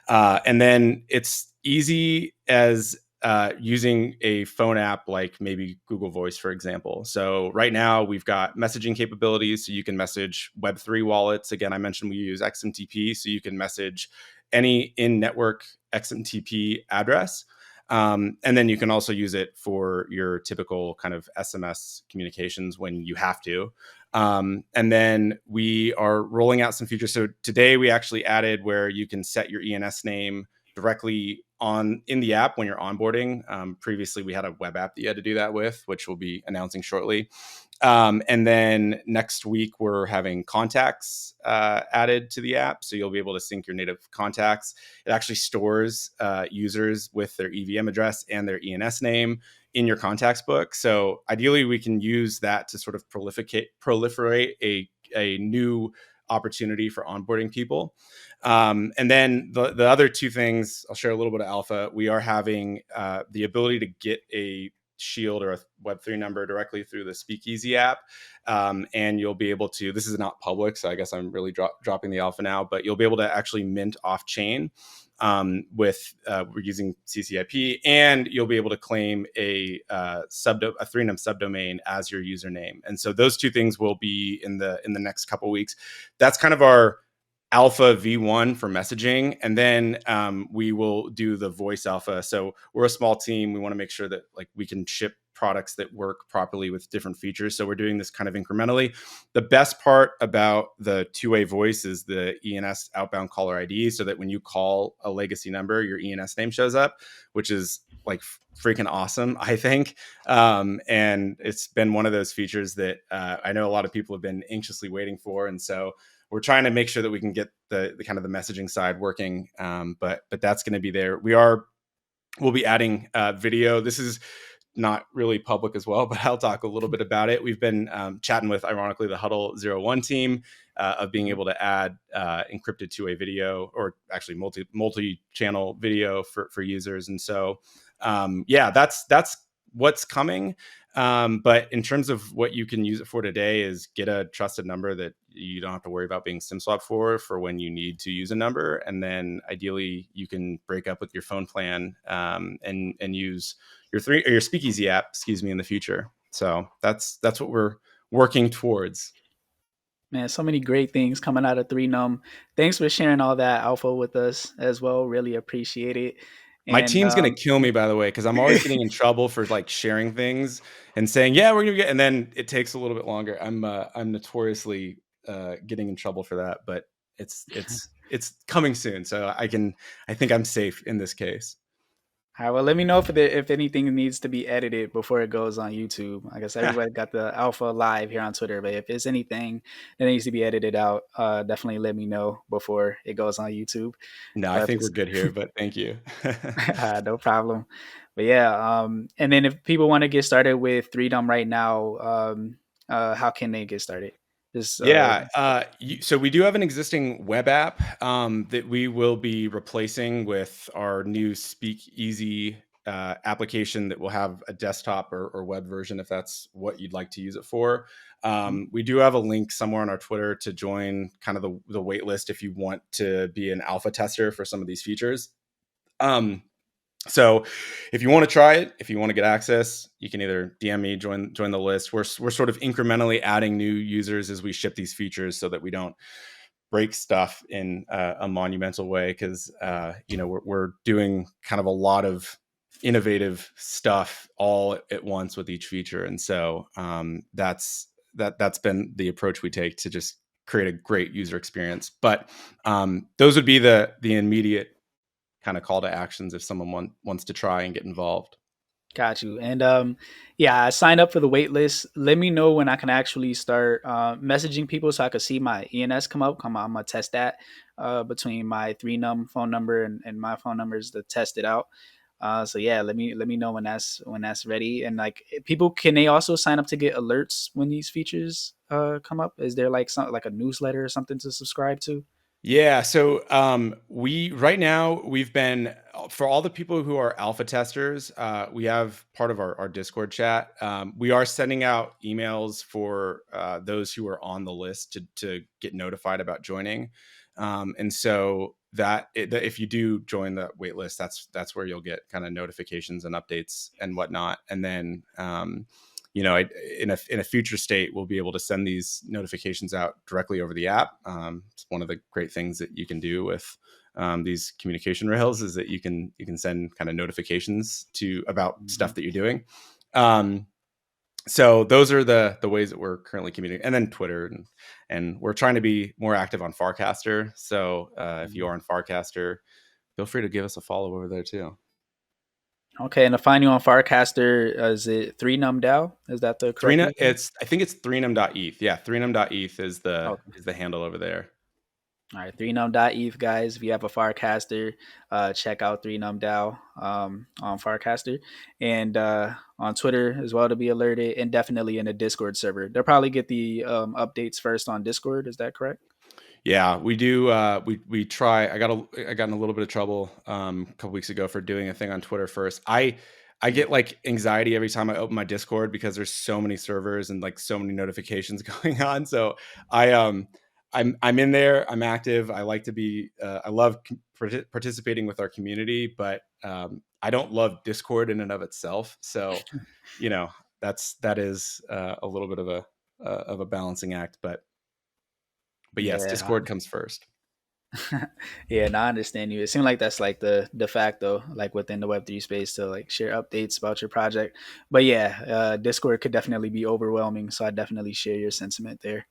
And then it's easy as using a phone app like maybe Google Voice, for example. So right now we've got messaging capabilities, so you can message Web3 wallets. Again, I mentioned we use XMTP, so you can message any in-network XMTP address. And then you can also use it for your typical kind of SMS communications when you have to. And then we are rolling out some features. So today we actually added where you can set your ENS name directly in the app when you're onboarding. Previously, we had a web app that you had to do that with, which we'll be announcing shortly. And then next week, we're having contacts added to the app. So you'll be able to sync your native contacts. It actually stores users with their EVM address and their ENS name in your contacts book. So ideally, we can use that to sort of proliferate a new opportunity for onboarding people. And then the other two things, I'll share a little bit of alpha. We are having the ability to get a shield or a Web3 number directly through the Speakeasy app. And you'll be able to, this is not public, so I guess I'm really dropping the alpha now, but you'll be able to actually mint off chain we're using CCIP, and you'll be able to claim a 3num subdomain as your username. And so those two things will be in the next couple of weeks. That's kind of our alpha V1 for messaging. And then we will do the voice alpha. So we're a small team. We want to make sure that we can ship products that work properly with different features. So we're doing this kind of incrementally. The best part about the two-way voice is the ENS outbound caller ID, so that when you call a legacy number, your ENS name shows up, which is freaking awesome, I think. And it's been one of those features that I know a lot of people have been anxiously waiting for. And so we're trying to make sure that we can get the kind of the messaging side working. But that's going to be there. We'll be adding video. This is not really public as well, but I'll talk a little bit about it. We've been chatting with, ironically, the Huddle 01 team of being able to add encrypted two-way video, or actually multi-channel video for users. And so, that's what's coming. But in terms of what you can use it for today is get a trusted number that you don't have to worry about being SIM swapped for when you need to use a number. And then ideally you can break up with your phone plan and use your Speakeasy app, in the future. So that's what we're working towards. Man, so many great things coming out of 3num. Thanks for sharing all that alpha with us as well. Really appreciate it. My And team's gonna kill me, by the way, because I'm always getting in trouble for like sharing things and saying, "Yeah, we're gonna get," and then it takes a little bit longer. I'm notoriously getting in trouble for that, but it's coming soon, so I think I'm safe in this case. all right, well, let me know if anything needs to be edited before it goes on YouTube. I guess everybody got the alpha live here on Twitter, but if there's anything that needs to be edited out, definitely let me know before it goes on YouTube. No, I think we're good here, but thank you. No problem. But yeah, and then if people want to get started with 3num right now, how can they get started? So we do have an existing web app that we will be replacing with our new Speakeasy application that will have a desktop or web version if that's what you'd like to use it for. We do have a link somewhere on our Twitter to join kind of the wait list if you want to be an alpha tester for some of these features. So if you want to try it, if you want to get access, you can either DM me, join the list. We're sort of incrementally adding new users as we ship these features so that we don't break stuff in a monumental way. Cause we're doing kind of a lot of innovative stuff all at once with each feature. And so that's been the approach we take to just create a great user experience. But those would be the immediate kind of call to actions if someone wants to try and get involved. Got you. And I signed up for the wait list. Let me know when I can actually start messaging people so I can see my ENS come up. I'm gonna test that between my 3num phone number and my phone numbers to test it out. So yeah, let me know when that's ready. And like people, can they also sign up to get alerts when these features come up? Is there like something like a newsletter or something to subscribe to? Yeah. So we've been, for all the people who are alpha testers, we have part of our Discord chat. We are sending out emails for those who are on the list to get notified about joining. And so if you do join the wait list, that's where you'll get kind of notifications and updates and whatnot. And then in a future state, we'll be able to send these notifications out directly over the app. It's one of the great things that you can do with these communication rails is that you can send kind of notifications about stuff that you're doing. So those are the ways that we're currently communicating, and then Twitter, and we're trying to be more active on Farcaster. So if you are on Farcaster, feel free to give us a follow over there too. Okay, and to find you on Farcaster, is it 3numDAO? Is that the correct? I think it's 3num.eth. Yeah, 3num.eth is the handle over there. All right, 3num.eth, guys. If you have a Farcaster, check out 3numDAO on Farcaster, and on Twitter as well to be alerted, and definitely in the Discord server. They'll probably get the updates first on Discord. Is that correct? Yeah, we do. We try. I got in a little bit of trouble a couple weeks ago for doing a thing on Twitter first. I get like anxiety every time I open my Discord because there's so many servers and like so many notifications going on. So I'm in there. I'm active. I like to be. I love participating with our community, but I don't love Discord in and of itself. So that is a little bit of a balancing act, but yes, Discord comes first. Yeah, and I understand you. It seems like that's like the de facto, like within the Web3 space, to like share updates about your project. But yeah, Discord could definitely be overwhelming. So I definitely share your sentiment there.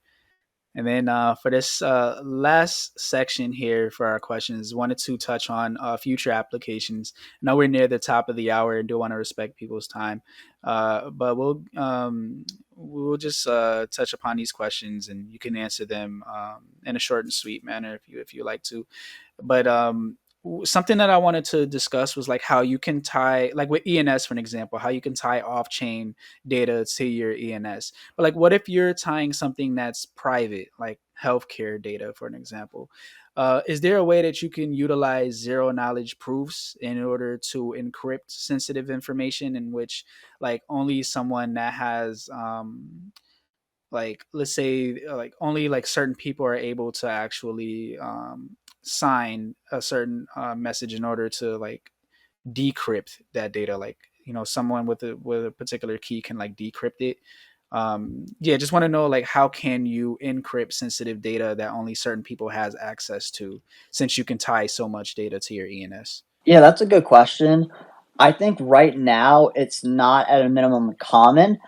And then for this last section here for our questions, wanted to touch on future applications. I know we're near the top of the hour and do want to respect people's time, but we'll just touch upon these questions, and you can answer them in a short and sweet manner if you like to. But something that I wanted to discuss was like how you can tie, like with ENS for an example, how you can tie off-chain data to your ENS. But like, what if you're tying something that's private, like healthcare data, for an example? Is there a way that you can utilize zero knowledge proofs in order to encrypt sensitive information, in which like only someone that has like, let's say like only like certain people are able to actually sign a certain message in order to like decrypt that data, like, someone with a particular key can like decrypt it. Yeah, just want to know like how can you encrypt sensitive data that only certain people has access to, since you can tie so much data to your ENS. Yeah, that's a good question. I think right now it's not at a minimum common.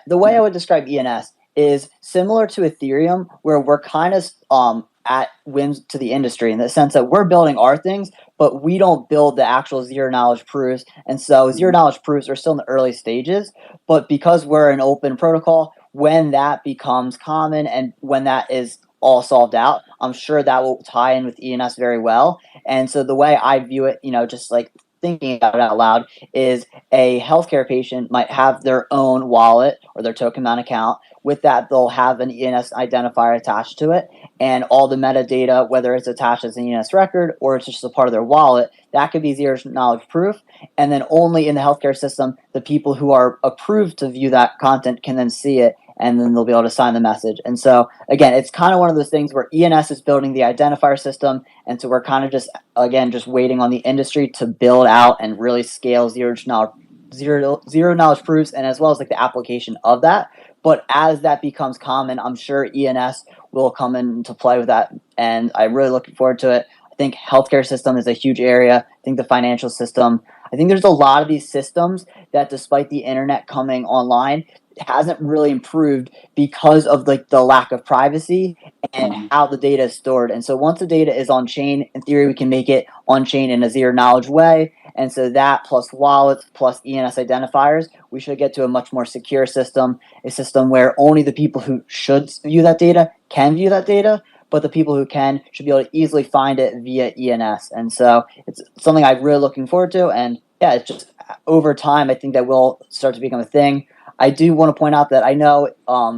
The way I would describe ENS is similar to Ethereum, where we're kind of at whims to the industry in the sense that we're building our things, but we don't build the actual zero knowledge proofs. And so zero knowledge proofs are still in the early stages. But because we're an open protocol, when that becomes common and when that is all solved out, I'm sure that will tie in with ENS very well. And so the way I view it, just like thinking about it out loud, is a healthcare patient might have their own wallet or their token mount account. With that, they'll have an ENS identifier attached to it, and all the metadata, whether it's attached as an ENS record or it's just a part of their wallet, that could be zero knowledge proof. And then only in the healthcare system, the people who are approved to view that content can then see it, and then they'll be able to sign the message. And so, again, it's kind of one of those things where ENS is building the identifier system, and so we're kind of just, again, just waiting on the industry to build out and really scale zero knowledge proofs, and as well as like the application of that. But as that becomes common, I'm sure ENS will come into play with that, and I'm really looking forward to it. I think healthcare system is a huge area. I think the financial system. I think there's a lot of these systems that, despite the internet coming online, hasn't really improved because of like the lack of privacy and how the data is stored. And so once the data is on chain, in theory, we can make it on chain in a zero knowledge way. And so that plus wallets plus ENS identifiers, we should get to a much more secure system, a system where only the people who should view that data can view that data, but the people who can should be able to easily find it via ENS. And so it's something I'm really looking forward to. And yeah, it's just over time, I think that will start to become a thing. I do want to point out that I know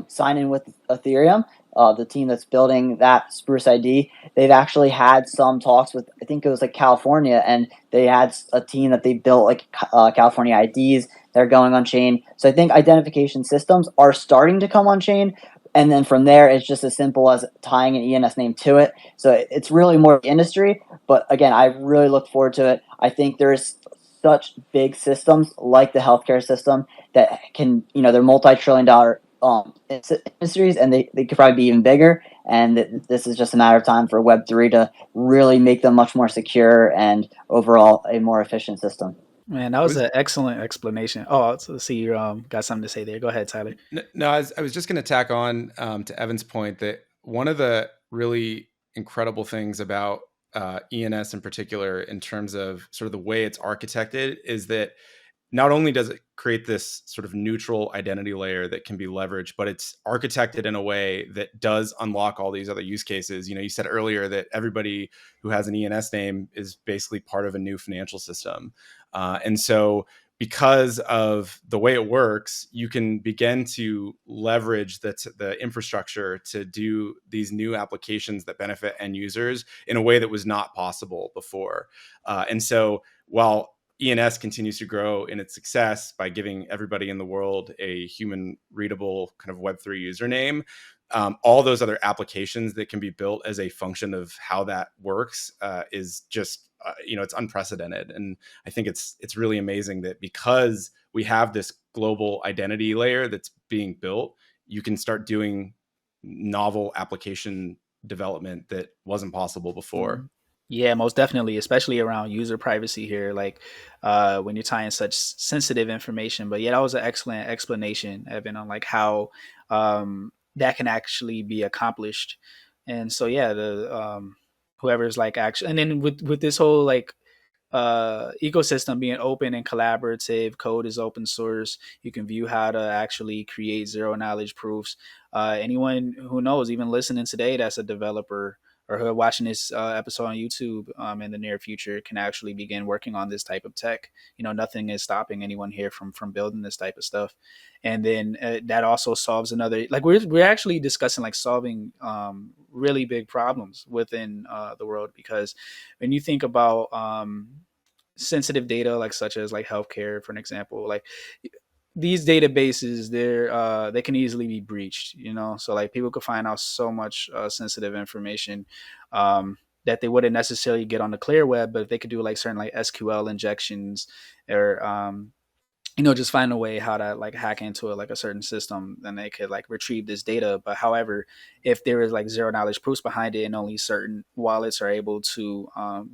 signing with Ethereum, the team that's building that Spruce ID, they've actually had some talks with, I think it was like California, and they had a team that they built like California IDs that are going on chain. So I think identification systems are starting to come on chain. And then from there, it's just as simple as tying an ENS name to it. So it's really more industry. But again, I really look forward to it. I think there's such big systems like the healthcare system that can, they're multi-trillion dollar industries, and they could probably be even bigger. And this is just a matter of time for Web3 to really make them much more secure and overall a more efficient system. Man, that was an excellent explanation. Oh, let's see, you got something to say there. Go ahead, Tyler. No, I was just going to tack on to Evan's point that one of the really incredible things about ENS in particular, in terms of sort of the way it's architected, is that not only does it create this sort of neutral identity layer that can be leveraged, but it's architected in a way that does unlock all these other use cases. You said earlier that everybody who has an ENS name is basically part of a new financial system. And so because of the way it works, you can begin to leverage the infrastructure to do these new applications that benefit end users in a way that was not possible before. And so while ENS continues to grow in its success by giving everybody in the world a human readable kind of Web3 username, all those other applications that can be built as a function of how that works is just, it's unprecedented. And I think it's really amazing that because we have this global identity layer that's being built, you can start doing novel application development that wasn't possible before. Yeah, most definitely, especially around user privacy here, like when you're tying such sensitive information. But yeah, that was an excellent explanation, Evan, on like how that can actually be accomplished. And so yeah, the whoever's like actually, and then with this whole like ecosystem being open and collaborative, code is open source. You can view how to actually create zero knowledge proofs. Anyone who knows, even listening today, that's a developer or who are watching this episode on YouTube in the near future can actually begin working on this type of tech. Nothing is stopping anyone here from building this type of stuff. And then that also solves another, like we're actually discussing like solving really big problems within the world, because when you think about sensitive data, like such as like healthcare, for an example, like these databases, they can easily be breached, so like people could find out so much sensitive information that they wouldn't necessarily get on the clear web, but if they could do like certain like SQL injections, or just find a way how to like hack into it, like a certain system, then they could like retrieve this data. But however, if there is like zero knowledge proofs behind it and only certain wallets are able to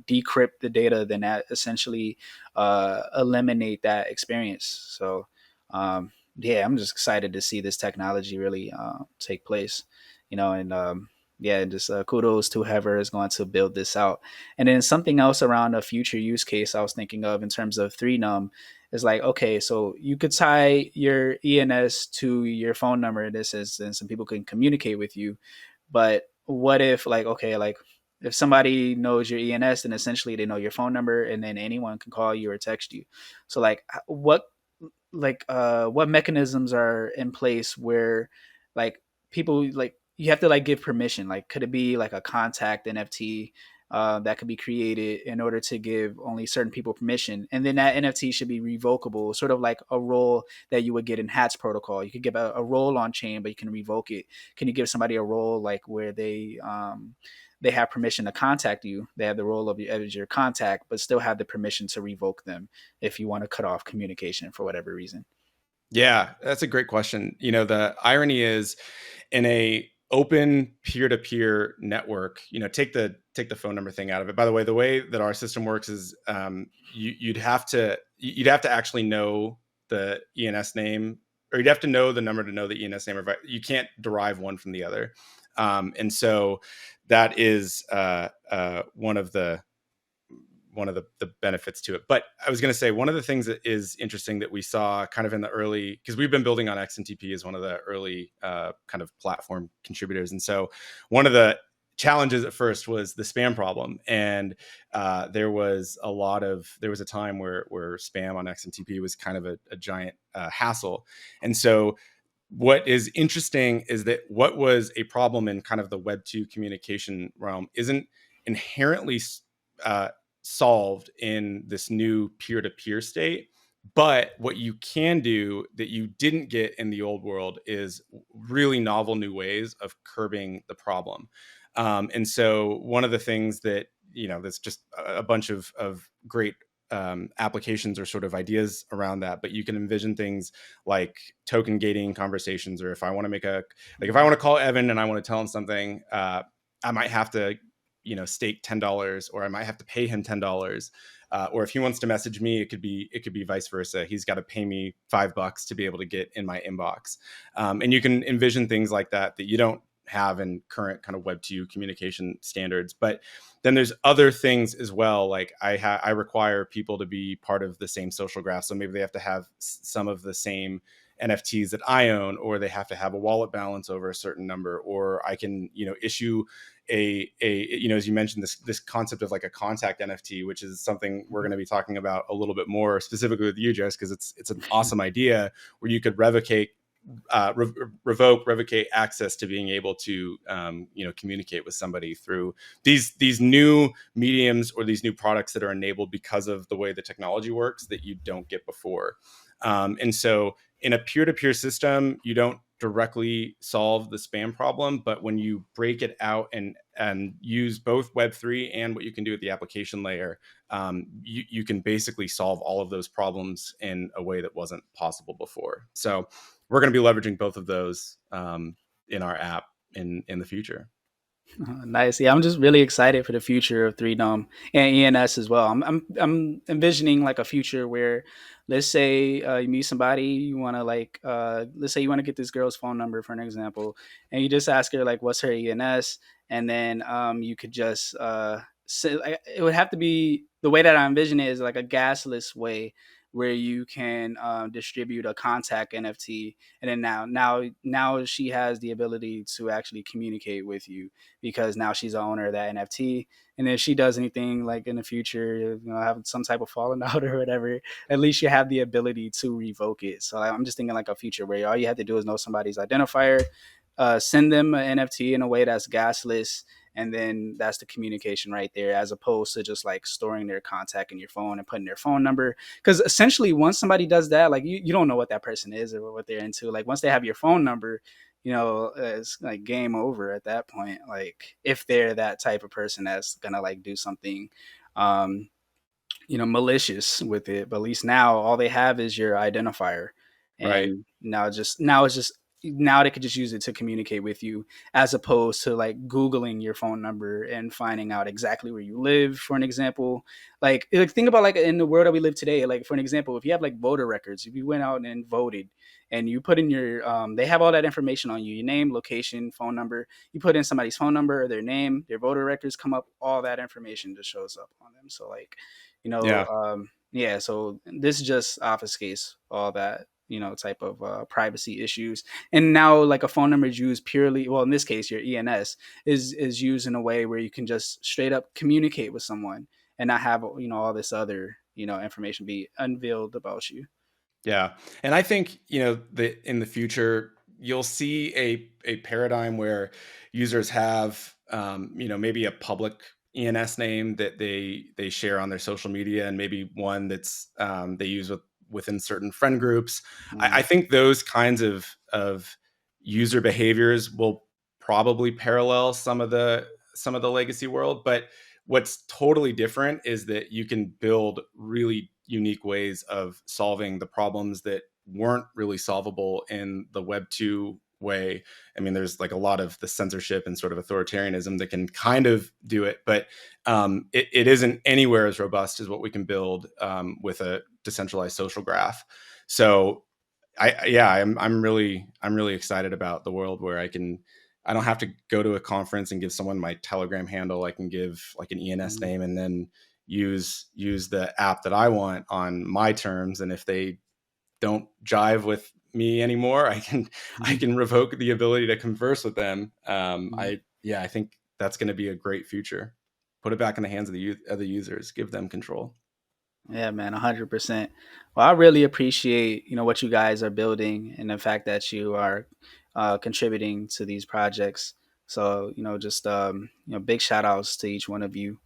decrypt the data, then that essentially eliminate that experience. So yeah, I'm just excited to see this technology really take place, and yeah, just kudos to whoever is going to build this out. And then something else around a future use case I was thinking of in terms of 3num is like, okay, so you could tie your ENS to your phone number in this instance, and people can communicate with you. But what if, like, okay, like if somebody knows your ENS, then essentially they know your phone number, and then anyone can call you or text you. So like, what mechanisms are in place where like people, like, you have to like give permission? Like, could it be like a contact NFT that could be created in order to give only certain people permission, and then that NFT should be revocable, sort of like a role that you would get in Hats protocol? You could give a role on chain, but you can revoke it. Can you give somebody a role like where they have permission to contact you? They have the role of your contact, but still have the permission to revoke them if you want to cut off communication for whatever reason. Yeah, that's a great question. The irony is, in a open peer-to-peer network, take the phone number thing out of it. By the way that our system works is you'd have to actually know the ENS name, or you'd have to know the number to know the ENS name. You can't derive one from the other. And so that is one of the benefits to it. But I was going to say, one of the things that is interesting that we saw kind of in the early, because we've been building on XNTP as one of the early kind of platform contributors. And so one of the challenges at first was the spam problem. And there was a time where spam on XNTP was kind of a giant hassle. And so what is interesting is that what was a problem in kind of the Web2 communication realm isn't inherently solved in this new peer-to-peer state. But what you can do that you didn't get in the old world is really novel new ways of curbing the problem. And so one of the things that, that's just a bunch of great applications or sort of ideas around that, but you can envision things like token gating conversations, or if I want to call Evan and I want to tell him something, I might have to stake $10, or I might have to pay him $10. Or if he wants to message me, it could be vice versa. He's got to pay me $5 to be able to get in my inbox. And you can envision things like that you don't have in current kind of Web2 communication standards. But then there's other things as well. Like I require people to be part of the same social graph. So maybe they have to have some of the same NFTs that I own, or they have to have a wallet balance over a certain number, or I can, issue a as you mentioned, this concept of like a contact NFT, which is something we're going to be talking about a little bit more specifically with you, Jaris, because it's an awesome idea where you could revoke access to being able to communicate with somebody through these new mediums or these new products that are enabled because of the way the technology works that you don't get before. And so in a peer-to-peer system, you don't directly solve the spam problem, but when you break it out and use both Web3 and what you can do at the application layer, you can basically solve all of those problems in a way that wasn't possible before. So we're going to be leveraging both of those in our app in the future. Nice. Yeah, I'm just really excited for the future of 3num and ENS as well. I'm envisioning like a future where, let's say you meet somebody, you want to let's say you want to get this girl's phone number, for an example, and you just ask her like, what's her ENS, and then you could just it would have to be, the way that I envision it is like a gasless way where you can distribute a contact NFT, and then now she has the ability to actually communicate with you because now she's the owner of that NFT. And if she does anything like in the future, have some type of falling out or whatever, at least you have the ability to revoke it. So I'm just thinking like a future where all you have to do is know somebody's identifier, send them an NFT in a way that's gasless, and then that's the communication right there, as opposed to just like storing their contact in your phone and putting their phone number. Because essentially, once somebody does that, like you don't know what that person is or what they're into. Like once they have your phone number, it's like game over at that point. Like if they're that type of person that's gonna like do something um malicious with it. But at least now all they have is your identifier, Right. and now they could just use it to communicate with you, as opposed to like googling your phone number and finding out exactly where you live, for an example. Like think about like in the world that we live today, like for an example, if you have like voter records, if you went out and voted and you put in your they have all that information on you, your name, location, phone number. You put in somebody's phone number or their name, their voter records come up, all that information just shows up on them. So like Yeah. yeah, so this just obfuscates all that type of privacy issues. And now like a phone number is used purely, well in this case your ENS is used in a way where you can just straight up communicate with someone and not have all this other information be unveiled about you. Yeah. And I think, in the future, you'll see a paradigm where users have, maybe a public ENS name that they share on their social media, and maybe one that's they use within certain friend groups. I think those kinds of user behaviors will probably parallel some of the legacy world. But what's totally different is that you can build really unique ways of solving the problems that weren't really solvable in the Web 2 way. I mean, there's like a lot of the censorship and sort of authoritarianism that can kind of do it, but it isn't anywhere as robust as what we can build with a decentralized social graph. So I'm really excited about the world where I don't have to go to a conference and give someone my Telegram handle. I can give like an ENS name and then use the app that I want on my terms. And if they don't jive with me anymore, I can revoke the ability to converse with them. I think that's going to be a great future. Put it back in the hands of the users, give them control. Yeah, man, 100%. Well, I really appreciate what you guys are building and the fact that you are contributing to these projects. So just big shout outs to each one of you.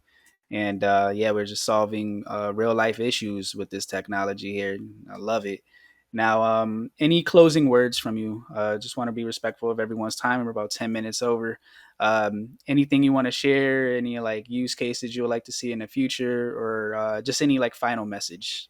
And we're just solving real life issues with this technology here. I love it. Now, any closing words from you? Just want to be respectful of everyone's time. We're about 10 minutes over. Anything you want to share? Any like use cases you would like to see in the future, or just any like final messages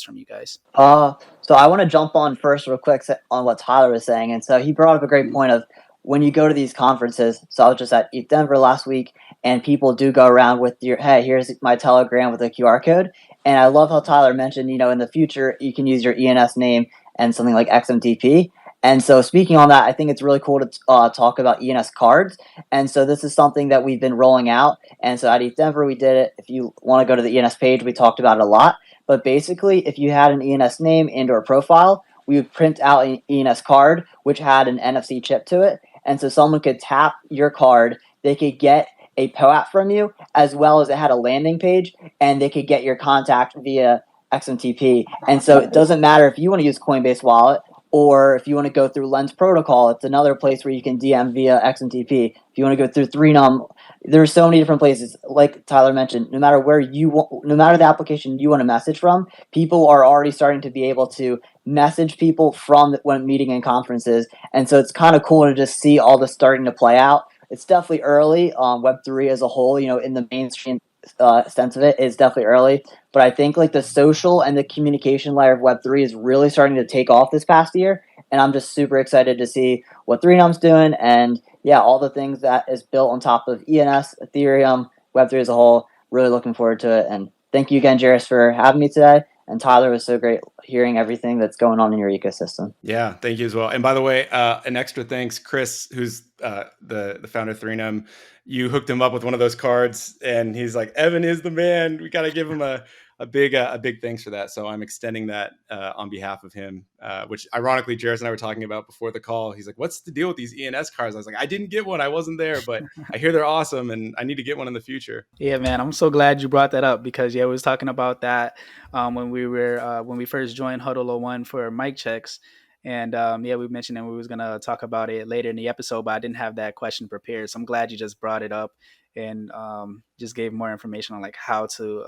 from you guys? So I want to jump on first real quick on what Tyler was saying. And so he brought up a great point of when you go to these conferences. So I was just at Denver last week, and people do go around with hey, here's my Telegram with a QR code. And I love how Tyler mentioned, in the future, you can use your ENS name and something like XMTP. And so speaking on that, I think it's really cool to talk about ENS cards. And so this is something that we've been rolling out. And so at Denver, we did it. If you want to go to the ENS page, we talked about it a lot. But basically, if you had an ENS name and or profile, we would print out an ENS card, which had an NFC chip to it. And so someone could tap your card, they could get a POAP from you, as well as it had a landing page, and they could get your contact via XMTP. And so it doesn't matter if you want to use Coinbase Wallet or if you want to go through Lens Protocol. It's another place where you can DM via XMTP. If you want to go through 3num, there's so many different places. Like Tyler mentioned, no matter no matter the application you want to message from, people are already starting to be able to message people from when meeting in conferences. And so it's kind of cool to just see all this starting to play out. It's definitely early. Web3 as a whole, in the mainstream sense of it, is definitely early. But I think like the social and the communication layer of Web3 is really starting to take off this past year. And I'm just super excited to see what 3num's doing, and all the things that is built on top of ENS, Ethereum, Web3 as a whole. Really looking forward to it. And thank you again, Jaris, for having me today. And Tyler, was so great hearing everything that's going on in your ecosystem. Yeah, thank you as well. And by the way, an extra thanks, Chris, who's the founder of 3num. You hooked him up with one of those cards, and he's like, "Evan is the man. We got to give him a a big thanks for that. So I'm extending that on behalf of him, which ironically, Jaris and I were talking about before the call. He's like, what's the deal with these ENS cards? I was like, I didn't get one. I wasn't there, but I hear they're awesome and I need to get one in the future. Yeah, man, I'm so glad you brought that up because we was talking about that when we first joined Huddle 01 for mic checks. And we mentioned that we was gonna talk about it later in the episode, but I didn't have that question prepared. So I'm glad you just brought it up and just gave more information on like how to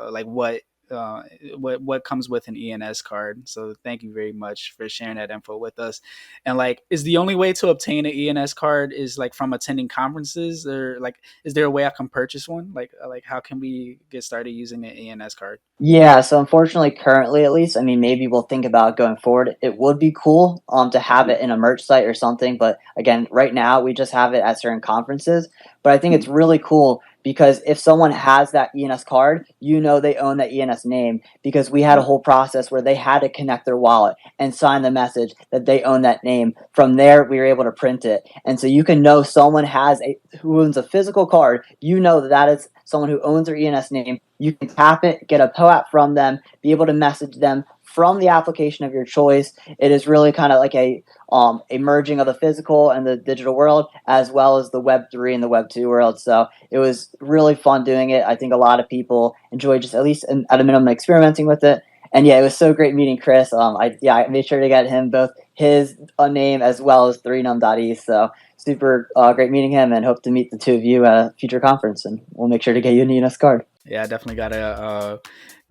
what comes with an ENS card. So thank you very much for sharing that info with us. And like, is the only way to obtain an ENS card is like from attending conferences, or like, is there a way I can purchase one? Like how can we get started using an ENS card? Yeah, so unfortunately, currently at least, I mean, maybe we'll think about going forward. It would be cool to have it in a merch site or something, but again, right now we just have it at certain conferences. But I think it's really cool because if someone has that ENS card, they own that ENS name, because we had a whole process where they had to connect their wallet and sign the message that they own that name. From there, we were able to print it. And so you can know someone who owns a physical card, that is someone who owns their ENS name. You can tap it, get a POAP from them, be able to message them from the application of your choice. It is really kind of like a merging of the physical and the digital world, as well as the Web3 and the Web2 world. So it was really fun doing it. I think a lot of people enjoyed just at least at a minimum experimenting with it. And yeah, it was so great meeting Chris. I made sure to get him both his name as well as 3num.e. So super great meeting him, and hope to meet the two of you at a future conference. And we'll make sure to get you an ENS card. Yeah, I definitely gotta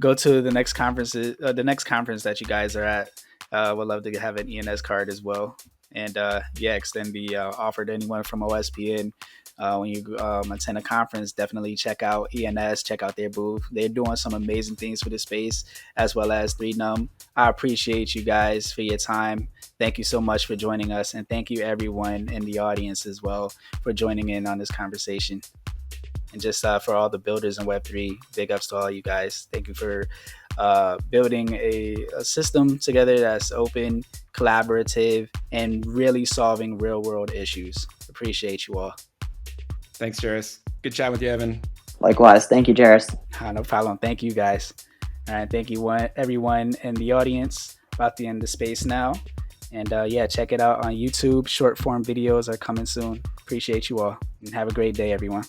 go to the next conference that you guys are at. Would love to have an ENS card as well, and extend the offer to anyone from OSPN. When you attend a conference, definitely check out ENS, check out their booth. They're doing some amazing things for the space, as well as 3num. I appreciate you guys for your time. Thank you so much for joining us, and thank you everyone in the audience as well for joining in on this conversation. And just for all the builders in Web3, big ups to all you guys. Thank you for building a system together that's open, collaborative, and really solving real world issues. Appreciate you all. Thanks, Jaris. Good chat with you, Evan. Likewise. Thank you, Jaris. No problem. Thank you, guys. All right. Thank you, everyone in the audience. About to end the space now. And check it out on YouTube. Short form videos are coming soon. Appreciate you all. And have a great day, everyone.